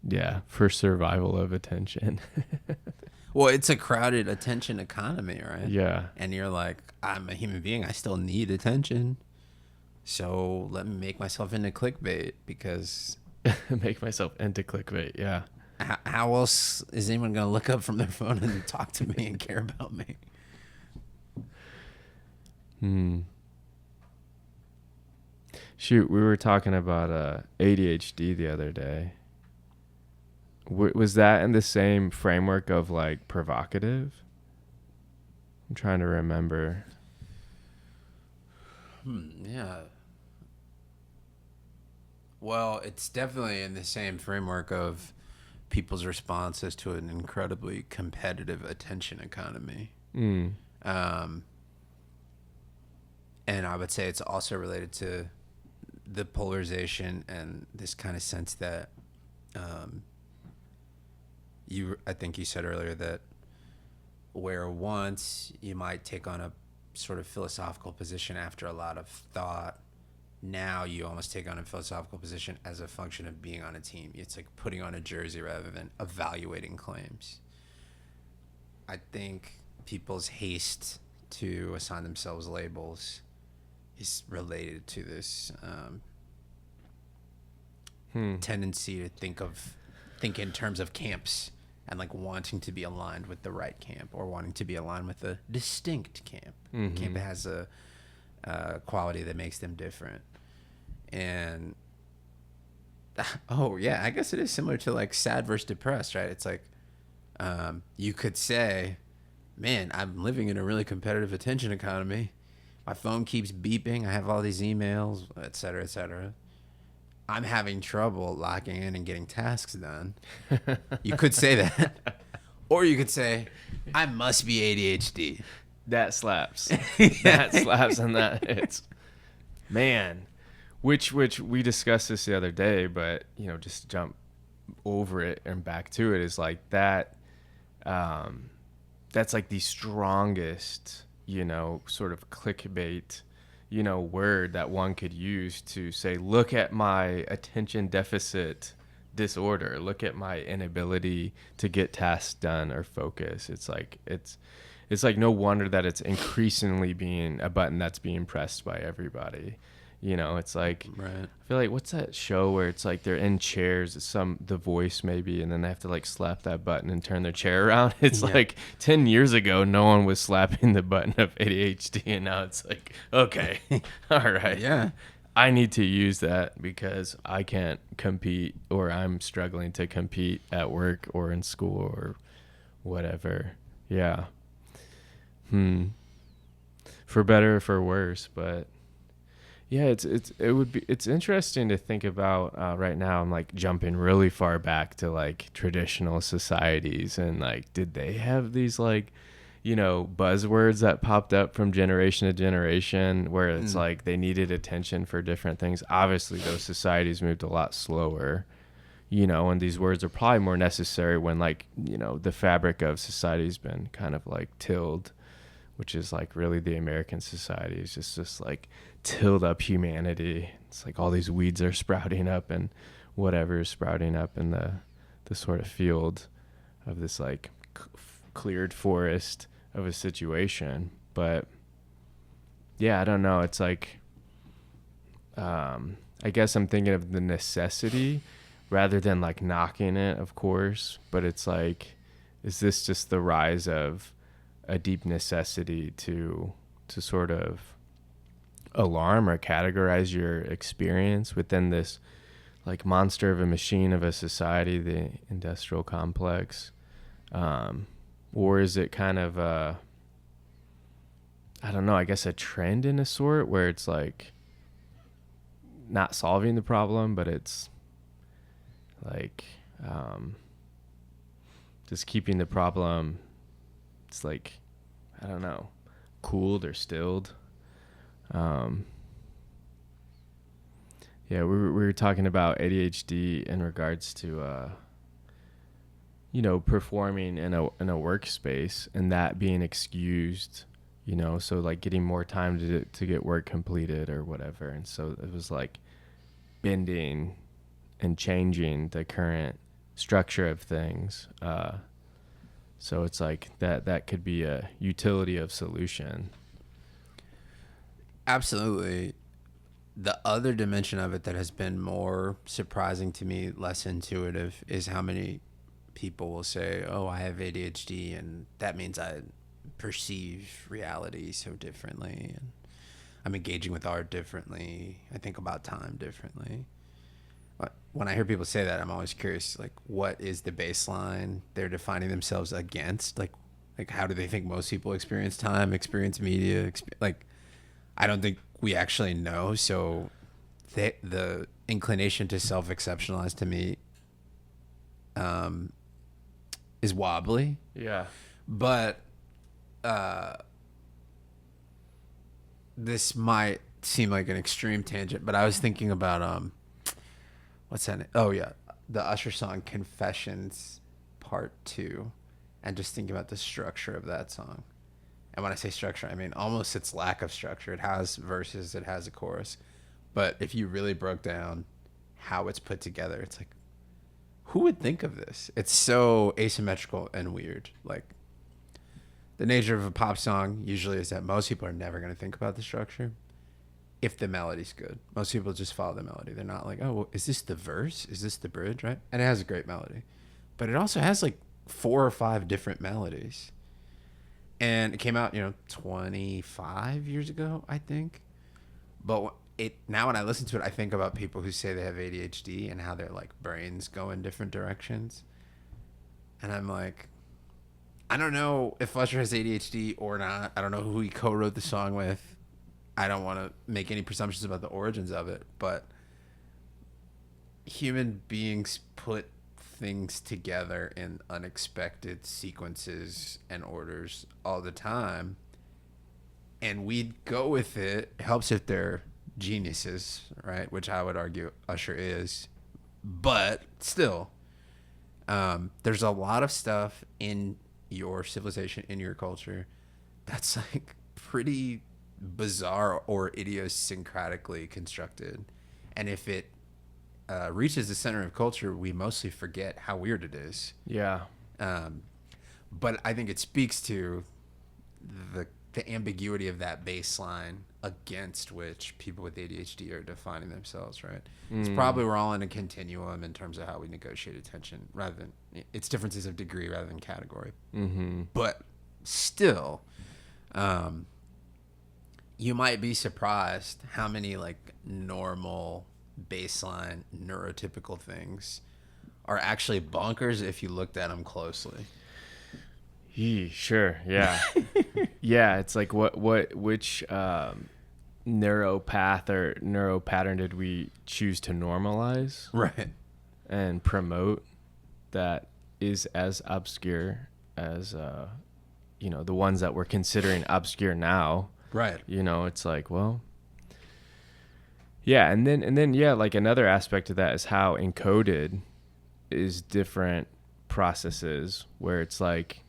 Yeah, for survival of attention. Well, it's a crowded attention economy, right? Yeah. And you're like, I'm a human being. I still need attention. So let me make myself into clickbait because... Make myself into clickbait, yeah. How else is anyone going to look up from their phone and talk to me and care about me? Shoot, we were talking about ADHD the other day. Was that in the same framework of like provocative? I'm trying to remember. Yeah. Well, it's definitely in the same framework of people's responses to an incredibly competitive attention economy. And I would say it's also related to the polarization and this kind of sense that I think you said earlier that where once you might take on a sort of philosophical position after a lot of thought now you almost take on a philosophical position as a function of being on a team. It's like putting on a jersey rather than evaluating claims. I think people's haste to assign themselves labels is related to this tendency to think in terms of camps and like wanting to be aligned with the right camp or wanting to be aligned with a distinct camp. Camp that has a quality that makes them different. And oh yeah, I guess it is similar to like sad versus depressed, right? It's like you could say, man, I'm living in a really competitive attention economy. My phone keeps beeping. I have all these emails, et cetera, et cetera. I'm having trouble locking in and getting tasks done. You could say that. Or you could say, I must be ADHD. That slaps. That slaps and that hits. Man. Which we discussed this the other day, but, you know, just to jump over it and back to it is like that. That's like the strongest, you know, sort of clickbait, you know, word that one could use to say, look at my attention deficit disorder. Look at my inability to get tasks done or focus. It's like no wonder that it's increasingly being a button that's being pressed by everybody. You know, it's like, right. I feel like, what's that show where it's like they're in chairs, The Voice maybe, and then they have to like slap that button and turn their chair around. It's like 10 years ago, no one was slapping the button of ADHD, and now it's like, okay, all right. Yeah. I need to use that because I can't compete, or I'm struggling to compete at work or in school or whatever. Yeah. For better or for worse, but yeah, it's interesting to think about right now. I'm like jumping really far back to like traditional societies, and like, did they have these like, you know, buzzwords that popped up from generation to generation where it's like they needed attention for different things? Obviously, those societies moved a lot slower, you know, and these words are probably more necessary when like, you know, the fabric of society's been kind of like tilled, which is like really the American society is just like tilled up humanity. It's like all these weeds are sprouting up and whatever is sprouting up in the sort of field of this like cleared forest of a situation. But yeah, I don't know. It's like, I guess I'm thinking of the necessity rather than like knocking it, of course. But it's like, is this just the rise of a deep necessity to sort of alarm or categorize your experience within this like monster of a machine of a society, the industrial complex? Or is it kind of I don't know, I guess a trend in a sort where it's like not solving the problem, but it's like just keeping the problem, it's like, I don't know, cooled or stilled. Yeah, we were talking about ADHD in regards to you know, performing in a workspace and that being excused, you know, so like getting more time to get work completed or whatever. And so it was like bending and changing the current structure of things. So it's like that could be a utility of solution. Absolutely. The other dimension of it that has been more surprising to me, less intuitive, is how many people will say, oh, I have ADHD and that means I perceive reality so differently and I'm engaging with art differently. I think about time differently. When I hear people say that, I'm always curious, like, what is the baseline they're defining themselves against? Like how do they think most people experience time, experience media? Like, I don't think we actually know. So the inclination to self-exceptionalize to me is wobbly. Yeah. But this might seem like an extreme tangent, but I was thinking about what's that name? Oh yeah, the Usher song Confessions Part 2, and just thinking about the structure of that song. And when I say structure, I mean almost its lack of structure. It has verses, it has a chorus, But if you really broke down how it's put together, it's like, who would think of this? It's so asymmetrical and weird. Like, the nature of a pop song usually is that most people are never going to think about the structure if the melody's good. Most people just follow the melody. They're not like, oh, well, is this the verse? Is this the bridge, right? And it has a great melody. But it also has like 4 or 5 different melodies. And it came out, 25 years ago, I think. But now when I listen to it, I think about people who say they have ADHD and how their like brains go in different directions. And I'm like, I don't know if Usher has ADHD or not. I don't know who he co-wrote the song with. I don't want to make any presumptions about the origins of it, but human beings put things together in unexpected sequences and orders all the time, and we'd go with it. It helps if they're geniuses, right? Which I would argue Usher is, but still, there's a lot of stuff in your civilization, in your culture, that's like pretty bizarre or idiosyncratically constructed, and if it reaches the center of culture, we mostly forget how weird it is. Yeah. But I think it speaks to the ambiguity of that baseline against which people with ADHD are defining themselves, right? It's probably we're all in a continuum in terms of how we negotiate attention, rather than it's differences of degree rather than category. Mm-hmm. But still, you might be surprised how many like normal baseline neurotypical things are actually bonkers if you looked at them closely. Sure. Yeah. Yeah. It's like which neuropath or neuropattern did we choose to normalize Right. and promote that is as obscure as, the ones that we're considering obscure now. Right. It's like, well, yeah. And then, yeah, like another aspect of that is how encoded is different processes where it's like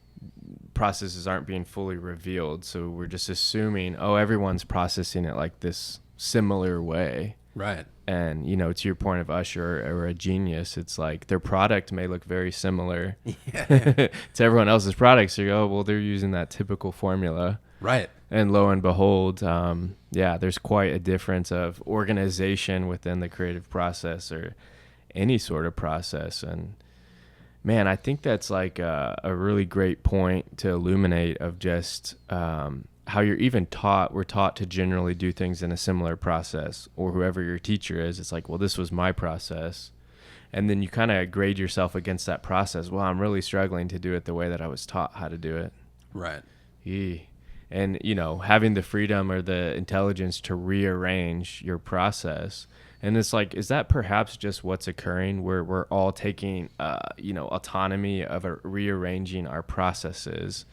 processes aren't being fully revealed. So we're just assuming, oh, everyone's processing it like this similar way. Right. And, to your point of Usher or a genius, it's like their product may look very similar to everyone else's products. So you go, oh, well, they're using that typical formula. Right. And lo and behold, there's quite a difference of organization within the creative process or any sort of process. And man, I think that's like a really great point to illuminate of just how you're even we're taught to generally do things in a similar process, or whoever your teacher is. It's like, well, this was my process. And then you kind of grade yourself against that process. Well, I'm really struggling to do it the way that I was taught how to do it. Right. And, having the freedom or the intelligence to rearrange your process. And it's like, is that perhaps just what's occurring where we're all taking, autonomy of rearranging our processes?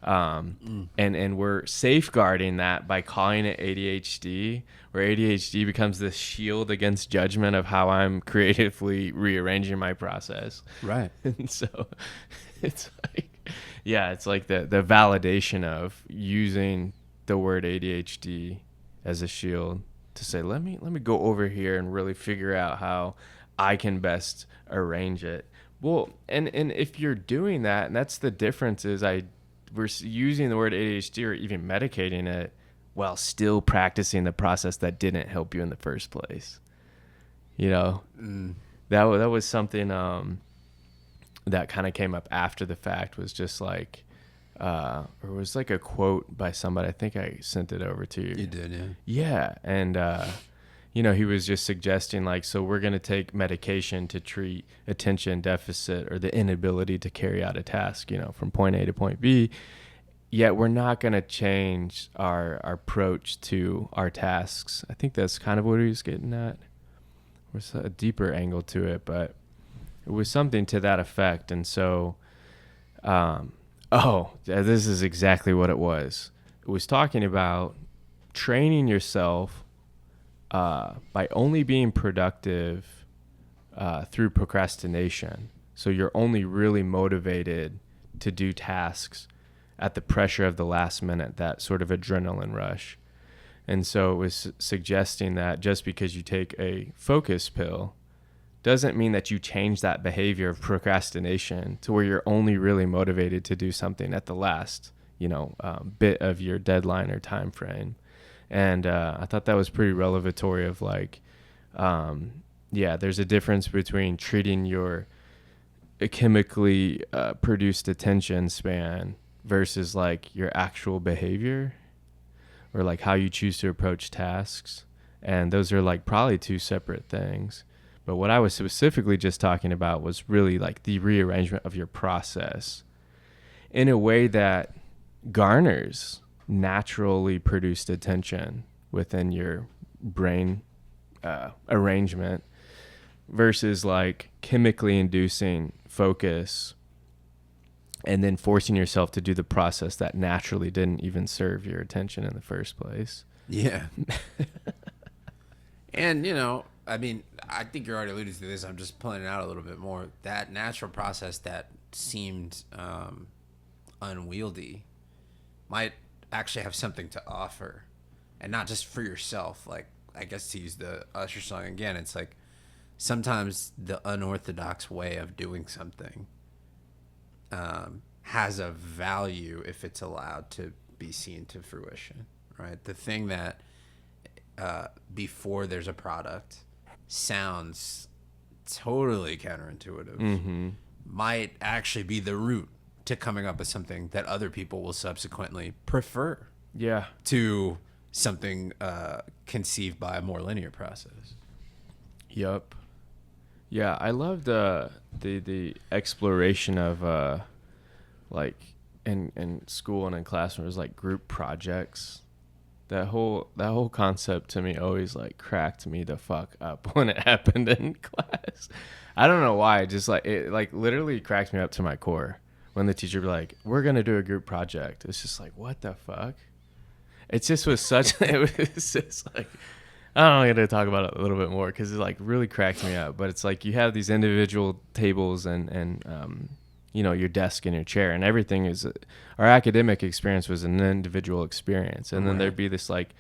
And we're safeguarding that by calling it ADHD, where ADHD becomes this shield against judgment of how I'm creatively rearranging my process. Right. And so it's like, yeah, it's like the validation of using the word ADHD as a shield to say, let me go over here and really figure out how I can best arrange it. Well, and if you're doing that, and that's the difference is we're using the word ADHD or even medicating it while still practicing the process that didn't help you in the first place. That was something that kind of came up after the fact, was just like, or it was like a quote by somebody. I think I sent it over to you. You did, yeah. Yeah. And, he was just suggesting like, so we're going to take medication to treat attention deficit or the inability to carry out a task, from point A to point B. Yet we're not going to change our approach to our tasks. I think that's kind of what he was getting at. There's a deeper angle to it, but it was something to that effect. And so, this is exactly what it was. It was talking about training yourself by only being productive through procrastination. So you're only really motivated to do tasks at the pressure of the last minute, that sort of adrenaline rush. And so it was suggesting that just because you take a focus pill doesn't mean that you change that behavior of procrastination to where you're only really motivated to do something at the last, bit of your deadline or time frame. And I thought that was pretty revelatory of like, there's a difference between treating your chemically produced attention span versus like your actual behavior or like how you choose to approach tasks. And those are like probably two separate things. But what I was specifically just talking about was really like the rearrangement of your process in a way that garners naturally produced attention within your brain arrangement versus like chemically inducing focus and then forcing yourself to do the process that naturally didn't even serve your attention in the first place. Yeah. And, I mean, I think you're already alluding to this. I'm just pulling it out a little bit more. That natural process that seemed unwieldy might actually have something to offer, and not just for yourself. Like, I guess to use the Usher song again, it's like sometimes the unorthodox way of doing something has a value if it's allowed to be seen to fruition, right? The thing that before there's a product sounds totally counterintuitive might actually be the root to coming up with something that other people will subsequently prefer to something conceived by a more linear process. Yep. Yeah, I loved the exploration of like in school and in class when it was like group projects. That whole concept to me always like cracked me the fuck up when it happened in class. I don't know why. Just like it like literally cracked me up to my core when the teacher would be like, "We're gonna do a group project." It's just like, what the fuck? It just was such. It was just like, I don't know. I'm gonna talk about it a little bit more because it like really cracked me up. But it's like you have these individual tables and your desk and your chair and everything is our academic experience was an individual experience. And then there'd be this like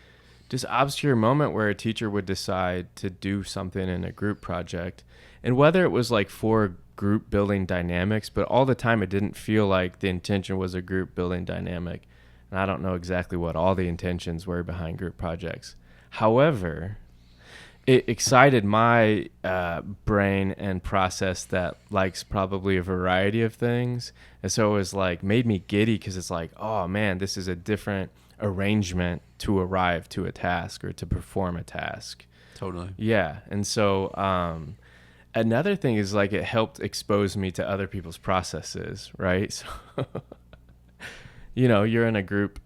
just obscure moment where a teacher would decide to do something in a group project. And whether it was like for group building dynamics, but all the time it didn't feel like the intention was a group building dynamic. And I don't know exactly what all the intentions were behind group projects. However, it excited my brain and process that likes probably a variety of things. And so it was like made me giddy because it's like, oh man, this is a different arrangement to arrive to a task or to perform a task. Totally. Yeah. And so another thing is like it helped expose me to other people's processes, right? So, you're in a group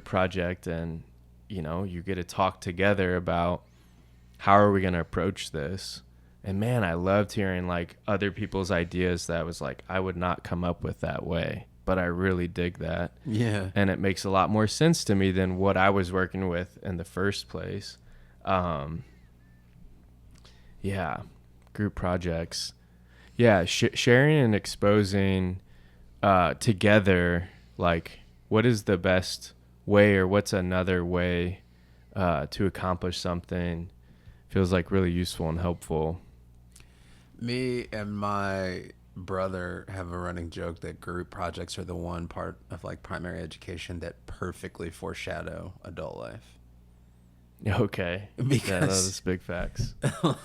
project and, you get to talk together about how are we going to approach this? And man, I loved hearing like other people's ideas that was like, I would not come up with that way, but I really dig that. Yeah. And it makes a lot more sense to me than what I was working with in the first place. Group projects. Yeah. Sharing and exposing together, like what is the best way or what's another way to accomplish something feels like really useful and helpful. Me and my brother have a running joke that group projects are the one part of like primary education that perfectly foreshadow adult life. Okay. Because that's big facts.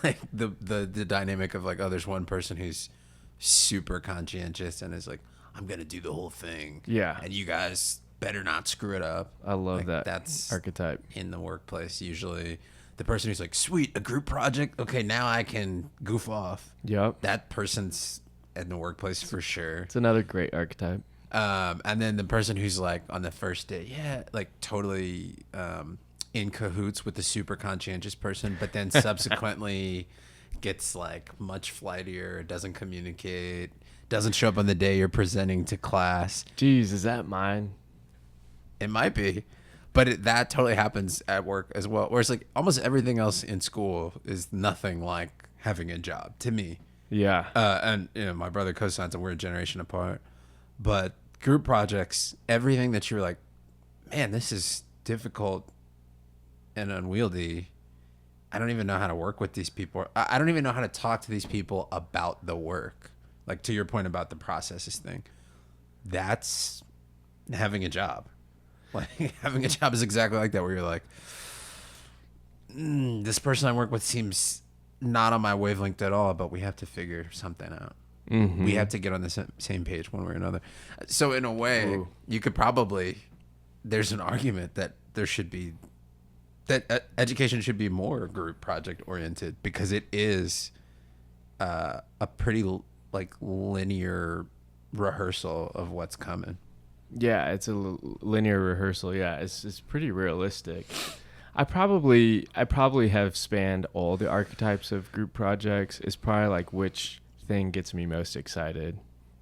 Like the dynamic of like, oh, there's one person who's super conscientious and is like, I'm gonna do the whole thing. Yeah. And you guys better not screw it up. I love like, that that's archetype. In the workplace, usually the person who's like, sweet, a group project. Okay, now I can goof off. Yep. That person's in the workplace for sure. It's another great archetype. And then the person who's like on the first day, like totally in cahoots with the super conscientious person, but then subsequently gets like much flightier, doesn't communicate, doesn't show up on the day you're presenting to class. Jeez, is that mine? It might be. But that totally happens at work as well. Whereas like almost everything else in school is nothing like having a job to me. Yeah. And my brother co-signs and we're a generation apart. But group projects, everything that you're like, man, this is difficult and unwieldy, I don't even know how to work with these people. I don't even know how to talk to these people about the work. Like, to your point about the processes thing, that's having a job. Like, having a job is exactly like that, where you're like, this person I work with seems not on my wavelength at all, but we have to figure something out. Mm-hmm. We have to get on the same page one way or another. So in a way, Ooh. you could probably, there's an argument that there should be, that education should be more group project oriented, because it is a pretty like linear rehearsal of what's coming. Yeah, it's a linear rehearsal. Yeah, it's pretty realistic. I probably have spanned all the archetypes of group projects. It's probably like which thing gets me most excited,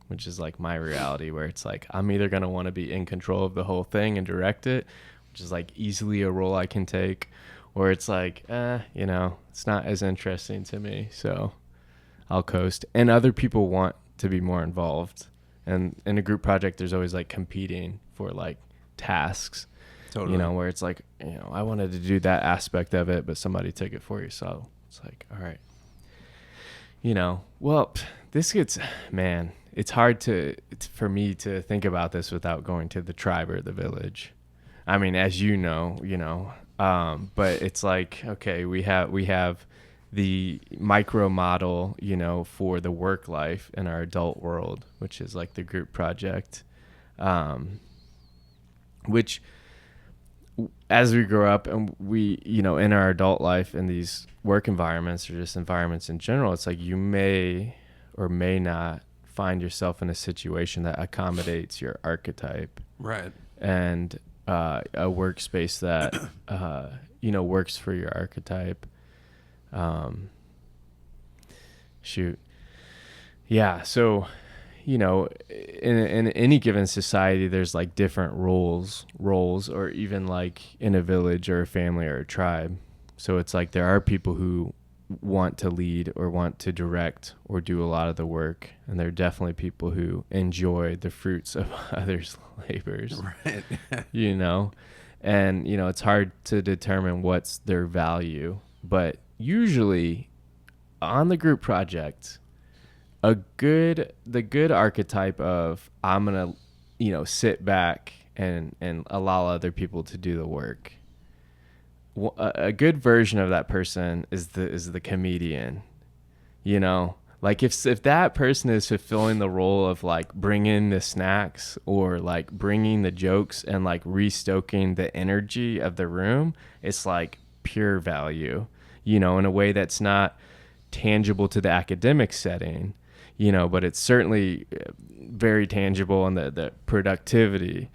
which is like my reality, where it's like I'm either going to want to be in control of the whole thing and direct it, which is like easily a role I can take, or it's like, it's not as interesting to me, so I'll coast. And other people want to be more involved. And in a group project, there's always like competing for like tasks, Totally. where it's like, I wanted to do that aspect of it, but somebody took it for you. So it's like, all right, well, this gets, man, it's hard for me to think about this without going to the tribe or the village. I mean, as but it's like, okay, we have the micro model, for the work life in our adult world, which is like the group project, which as we grow up and we, in our adult life in these work environments or just environments in general, it's like you may or may not find yourself in a situation that accommodates your archetype. Right. And a workspace that, works for your archetype. Yeah. So, in any given society, there's like different roles, or even like in a village or a family or a tribe. So it's like there are people who want to lead or want to direct or do a lot of the work. And there are definitely people who enjoy the fruits of others' labors, Right. And, it's hard to determine what's their value, but usually on the group project, the good archetype of I'm going to, sit back and allow other people to do the work. A good version of that person is the comedian, like if that person is fulfilling the role of like bringing the snacks or like bringing the jokes and like restoking the energy of the room, it's like pure value, in a way that's not tangible to the academic setting, but it's certainly very tangible on the productivity,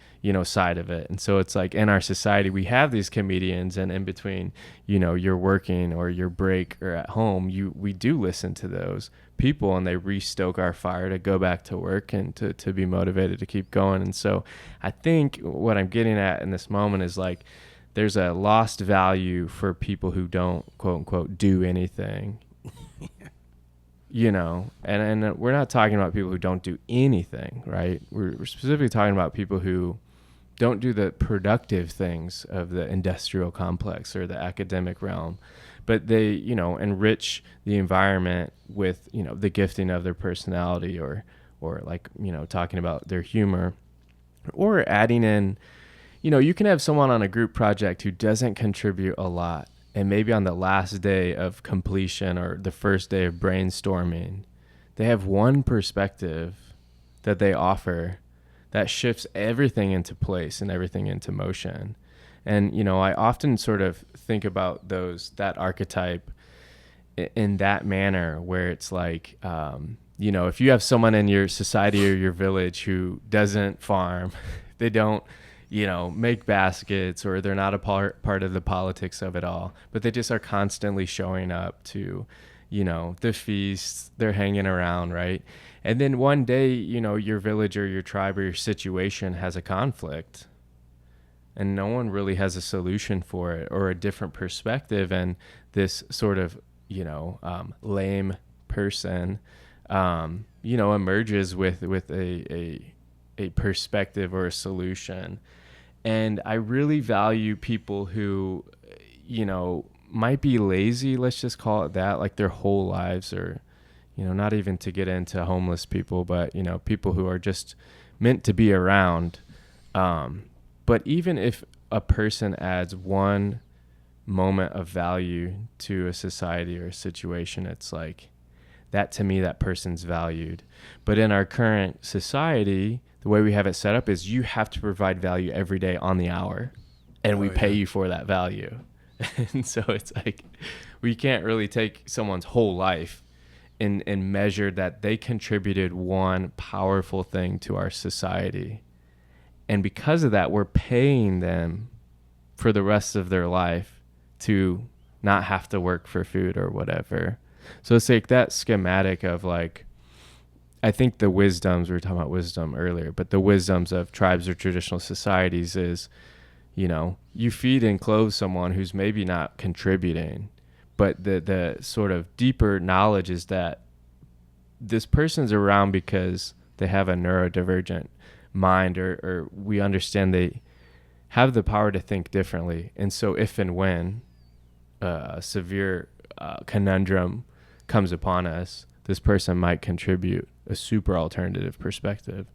side of it. And so it's like in our society, we have these comedians, and in between, you're working or your break or at home, we do listen to those people and they restoke our fire to go back to work and to be motivated to keep going. And so I think what I'm getting at in this moment is like, there's a lost value for people who don't quote unquote do anything. And we're not talking about people who don't do anything, right? We're specifically talking about people who don't do the productive things of the industrial complex or the academic realm, but they, enrich the environment with, the gifting of their personality or like, talking about their humor or adding in, you can have someone on a group project who doesn't contribute a lot. And maybe on the last day of completion or the first day of brainstorming, they have one perspective that they offer that shifts everything into place and everything into motion. And, I often sort of think about that archetype in that manner where it's like, if you have someone in your society or your village who doesn't farm, they don't, make baskets, or they're not a part of the politics of it all, but they just are constantly showing up to, the feasts, they're hanging around, right? And then one day, your village or your tribe or your situation has a conflict and no one really has a solution for it or a different perspective. And this sort of, lame person, emerges with a perspective or a solution. And I really value people who, might be lazy, let's just call it that, like their whole lives, or, not even to get into homeless people, but, people who are just meant to be around. But even if a person adds one moment of value to a society or a situation, it's like that, to me, that person's valued. But in our current society, the way we have it set up is you have to provide value every day on the hour, and we pay you for that value. And so it's like we can't really take someone's whole life and measure that they contributed one powerful thing to our society. And because of that, we're paying them for the rest of their life to not have to work for food or whatever. So it's like that schematic of like, I think the wisdoms, we were talking about wisdom earlier, but the wisdoms of tribes or traditional societies is, you feed and clothe someone who's maybe not contributing, but the sort of deeper knowledge is that this person's around because they have a neurodivergent mind, or we understand they have the power to think differently. And so if and when a severe conundrum comes upon us, this person might contribute a super alternative perspective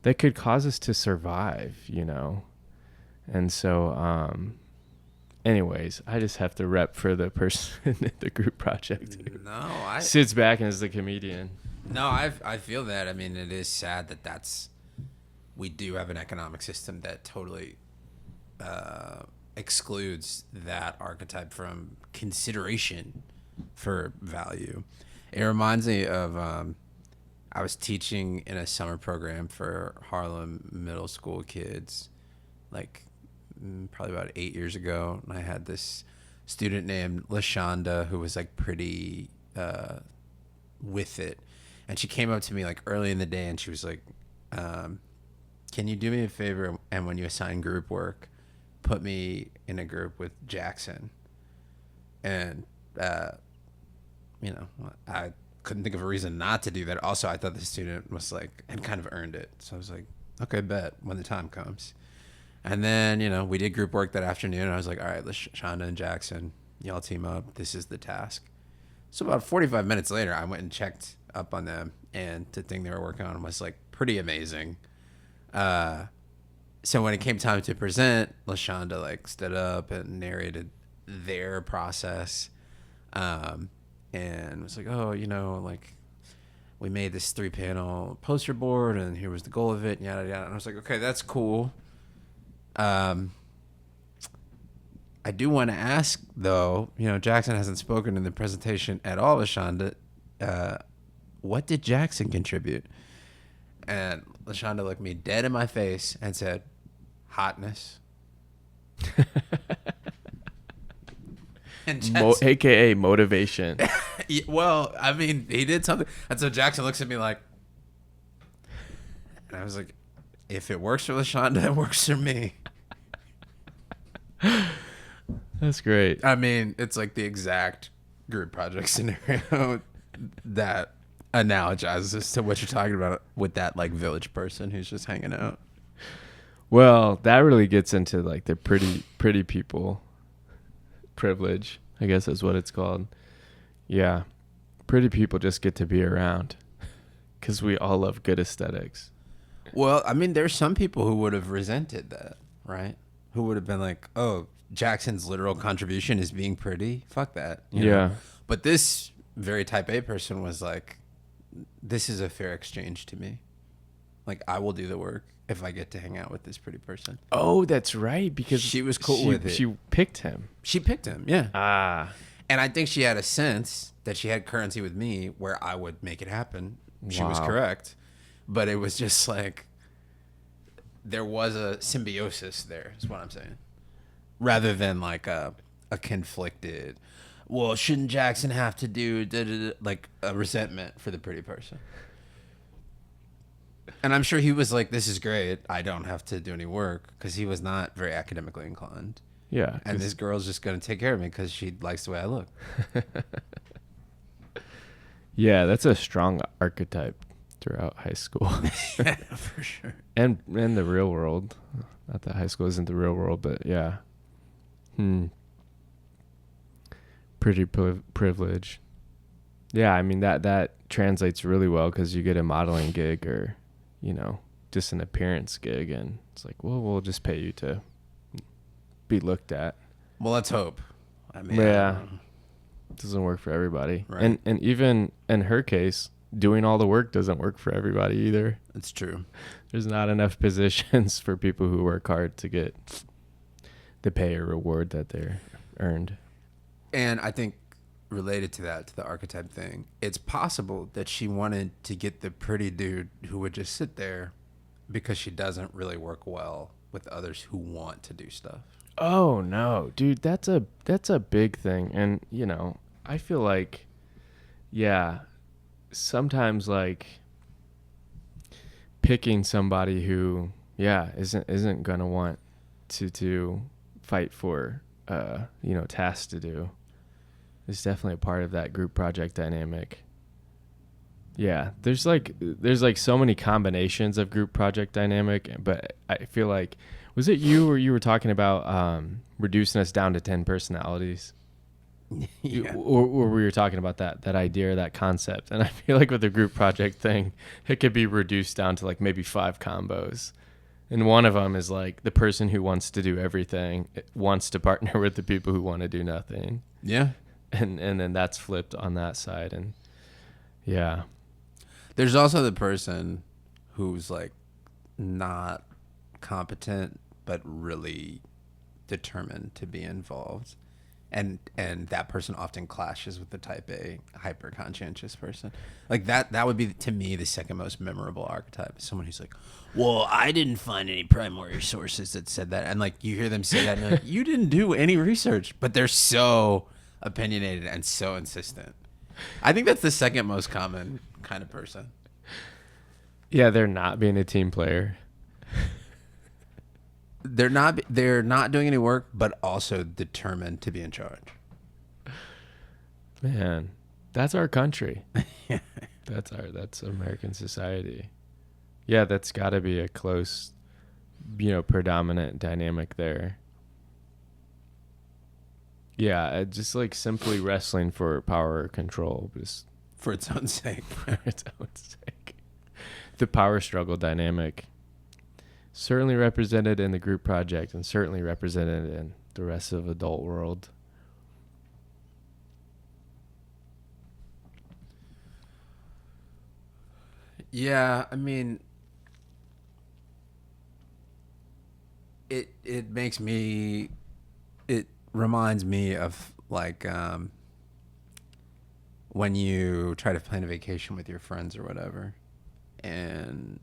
that could cause us to survive, And so, anyways, I just have to rep for the person in the group project who sits back and is the comedian. No, I feel that. I mean, it is sad that we do have an economic system that totally excludes that archetype from consideration for value. It reminds me of I was teaching in a summer program for Harlem middle school kids, like probably about 8 years ago, and I had this student named LaShonda who was like pretty with it, and she came up to me like early in the day and she was like, can you do me a favor, and when you assign group work, put me in a group with Jackson? And I couldn't think of a reason not to do that. Also, I thought the student was like, had kind of earned it, so I was like, okay, bet, when the time comes. And then, we did group work that afternoon, and I was like, all right, let's Shonda and Jackson, y'all team up. This is the task. So about 45 minutes later, I went and checked up on them, and the thing they were working on was like pretty amazing. So when it came time to present, LaShonda like stood up and narrated their process, and was like, oh, like we made this 3-panel poster board, and here was the goal of it, and yada yada. And I was like, okay, that's cool. I do want to ask, though, Jackson hasn't spoken in the presentation at all, LaShonda. What did Jackson contribute? And LaShonda looked me dead in my face and said, hotness. And AKA motivation. Well, I mean, he did something. And so Jackson looks at me like, and I was like, if it works for LaShonda, it works for me. That's great. I mean, it's like the exact group project scenario that analogizes to what you're talking about with that like village person who's just hanging out. Well, that really gets into like the pretty people privilege, I guess is what it's called. Yeah. Pretty people just get to be around because we all love good aesthetics. Well, I mean, there's some people who would have resented that, right? Who would have been like, oh, Jackson's literal contribution is being pretty. Fuck that. You know? But this very type A person was like, this is a fair exchange to me. Like, I will do the work if I get to hang out with this pretty person. Oh, that's right. Because she was cool with it. She picked him. She picked him, yeah. Ah. And I think she had a sense that she had currency with me where I would make it happen. She was correct. But it was just like, there was a symbiosis there, is what I'm saying. Rather than like a conflicted, well, shouldn't Jackson have to do like a resentment for the pretty person? And I'm sure he was like, this is great. I don't have to do any work, because he was not very academically inclined. Yeah. And this girl's just going to take care of me because she likes the way I look. Yeah, that's a strong archetype throughout high school. Yeah, for sure. And in the real world. Not that high school isn't the real world, but yeah. Pretty privilege. Yeah, I mean that translates really well because you get a modeling gig or, just an appearance gig, and it's like, well, we'll just pay you to be looked at. Well, let's hope. I mean, yeah, it doesn't work for everybody, right. and even in her case, doing all the work doesn't work for everybody either. It's true. There's not enough positions for people who work hard to get the pay or reward that they're earned. And I think related to that, to the archetype thing, it's possible that she wanted to get the pretty dude who would just sit there because she doesn't really work well with others who want to do stuff. Oh no, dude, that's a big thing. And, I feel like, yeah, sometimes like picking somebody who, isn't going to want to fight for, tasks to do is definitely a part of that group project dynamic. Yeah, there's like so many combinations of group project dynamic, but I feel like, was it you or you were talking about reducing us down to 10 personalities? Yeah. Or we were talking about that idea or that concept, and I feel like with the group project thing, it could be reduced down to like maybe 5 combos. And one of them is like the person who wants to do everything wants to partner with the people who want to do nothing. Yeah. And then that's flipped on that side. And yeah. There's also the person who's like not competent but really determined to be involved. And that person often clashes with the type A hyper conscientious person. Like that would be, to me, the second most memorable archetype. Someone who's like, well, I didn't find any primary sources that said that. And like you hear them say that and you're like, you didn't do any research, but they're so opinionated and so insistent. I think that's the second most common kind of person. Yeah, they're not being a team player. They're not doing any work, but also determined to be in charge. Man, that's our country. That's American society. Yeah, that's got to be a close, predominant dynamic there. Yeah, just like simply wrestling for power or control, just for its own sake. For its own sake. The power struggle dynamic. Certainly represented in the group project and certainly represented in the rest of the adult world. Yeah, I mean, it reminds me of like when you try to plan a vacation with your friends or whatever, and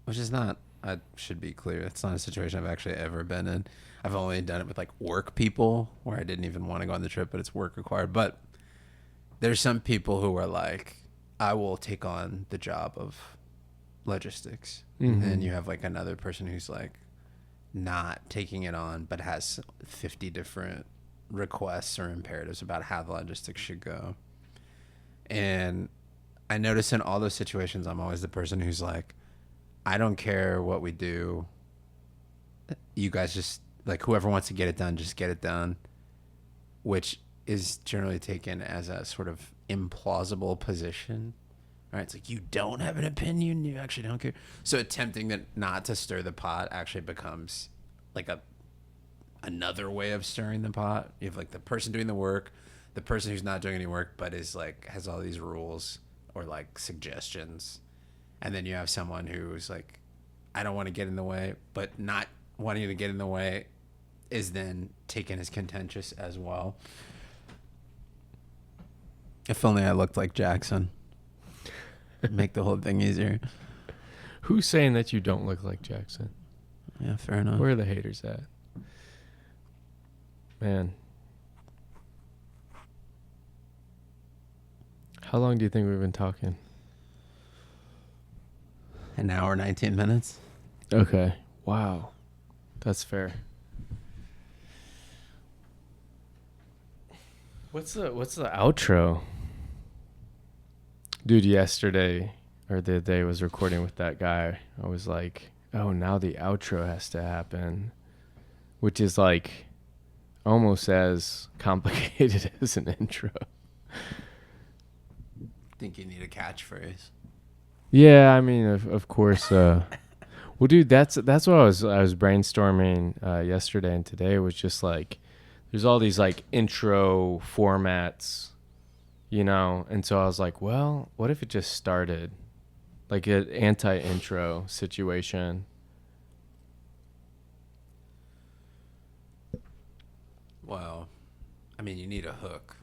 which is not, I should be clear, it's not a situation I've actually ever been in. I've only done it with like work people where I didn't even want to go on the trip, but it's work required. But there's some people who are like, I will take on the job of logistics. Mm-hmm. And then you have like another person who's like not taking it on, but has 50 different requests or imperatives about how the logistics should go. And I notice in all those situations, I'm always the person who's like, I don't care what we do. You guys just, like, whoever wants to get it done, just get it done, which is generally taken as a sort of implausible position. Right? It's like, you don't have an opinion, you actually don't care. So attempting that not to stir the pot actually becomes like another way of stirring the pot. You have like the person doing the work, the person who's not doing any work but is like has all these rules or like suggestions. And then you have someone who's like, I don't want to get in the way, but not wanting to get in the way is then taken as contentious as well. If only I looked like Jackson. Make the whole thing easier. Who's saying that you don't look like Jackson? Yeah, fair enough. Where are the haters at? Man. How long do you think we've been talking? An hour, 19 minutes. Okay. Wow. That's fair. What's the outro? Dude, yesterday or the other day I was recording with that guy. I was like, oh, now the outro has to happen. Which is like almost as complicated as an intro. Think you need a catchphrase. Yeah, I mean, of course. Well, dude, that's what I was brainstorming yesterday and today was just like, there's all these like intro formats, and so I was like, well, what if it just started like an anti-intro situation? Well, I mean, you need a hook.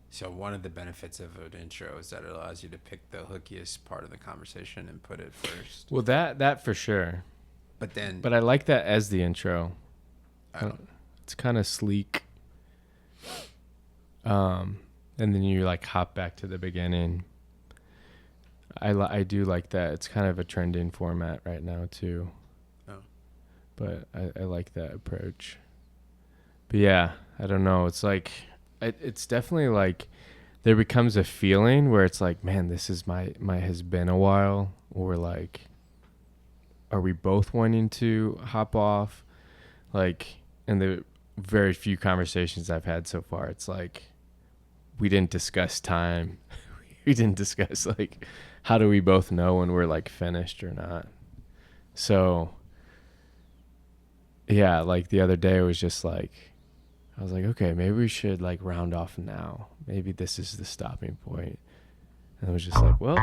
So one of the benefits of an intro is that it allows you to pick the hookiest part of the conversation and put it first. Well, that for sure. But I like that as the intro. I don't. It's kind of sleek. And then you like hop back to the beginning. I do like that. It's kind of a trending format right now too. Oh. But I like that approach. But yeah, I don't know. It's like it's definitely like there becomes a feeling where it's like, man, this is my has been a while, or like, are we both wanting to hop off? Like, in the very few conversations I've had so far, it's like we didn't discuss time. We didn't discuss like how do we both know when we're like finished or not. So yeah, like the other day it was just like, I was like, okay, maybe we should like round off now. Maybe this is the stopping point. And it was just like, well,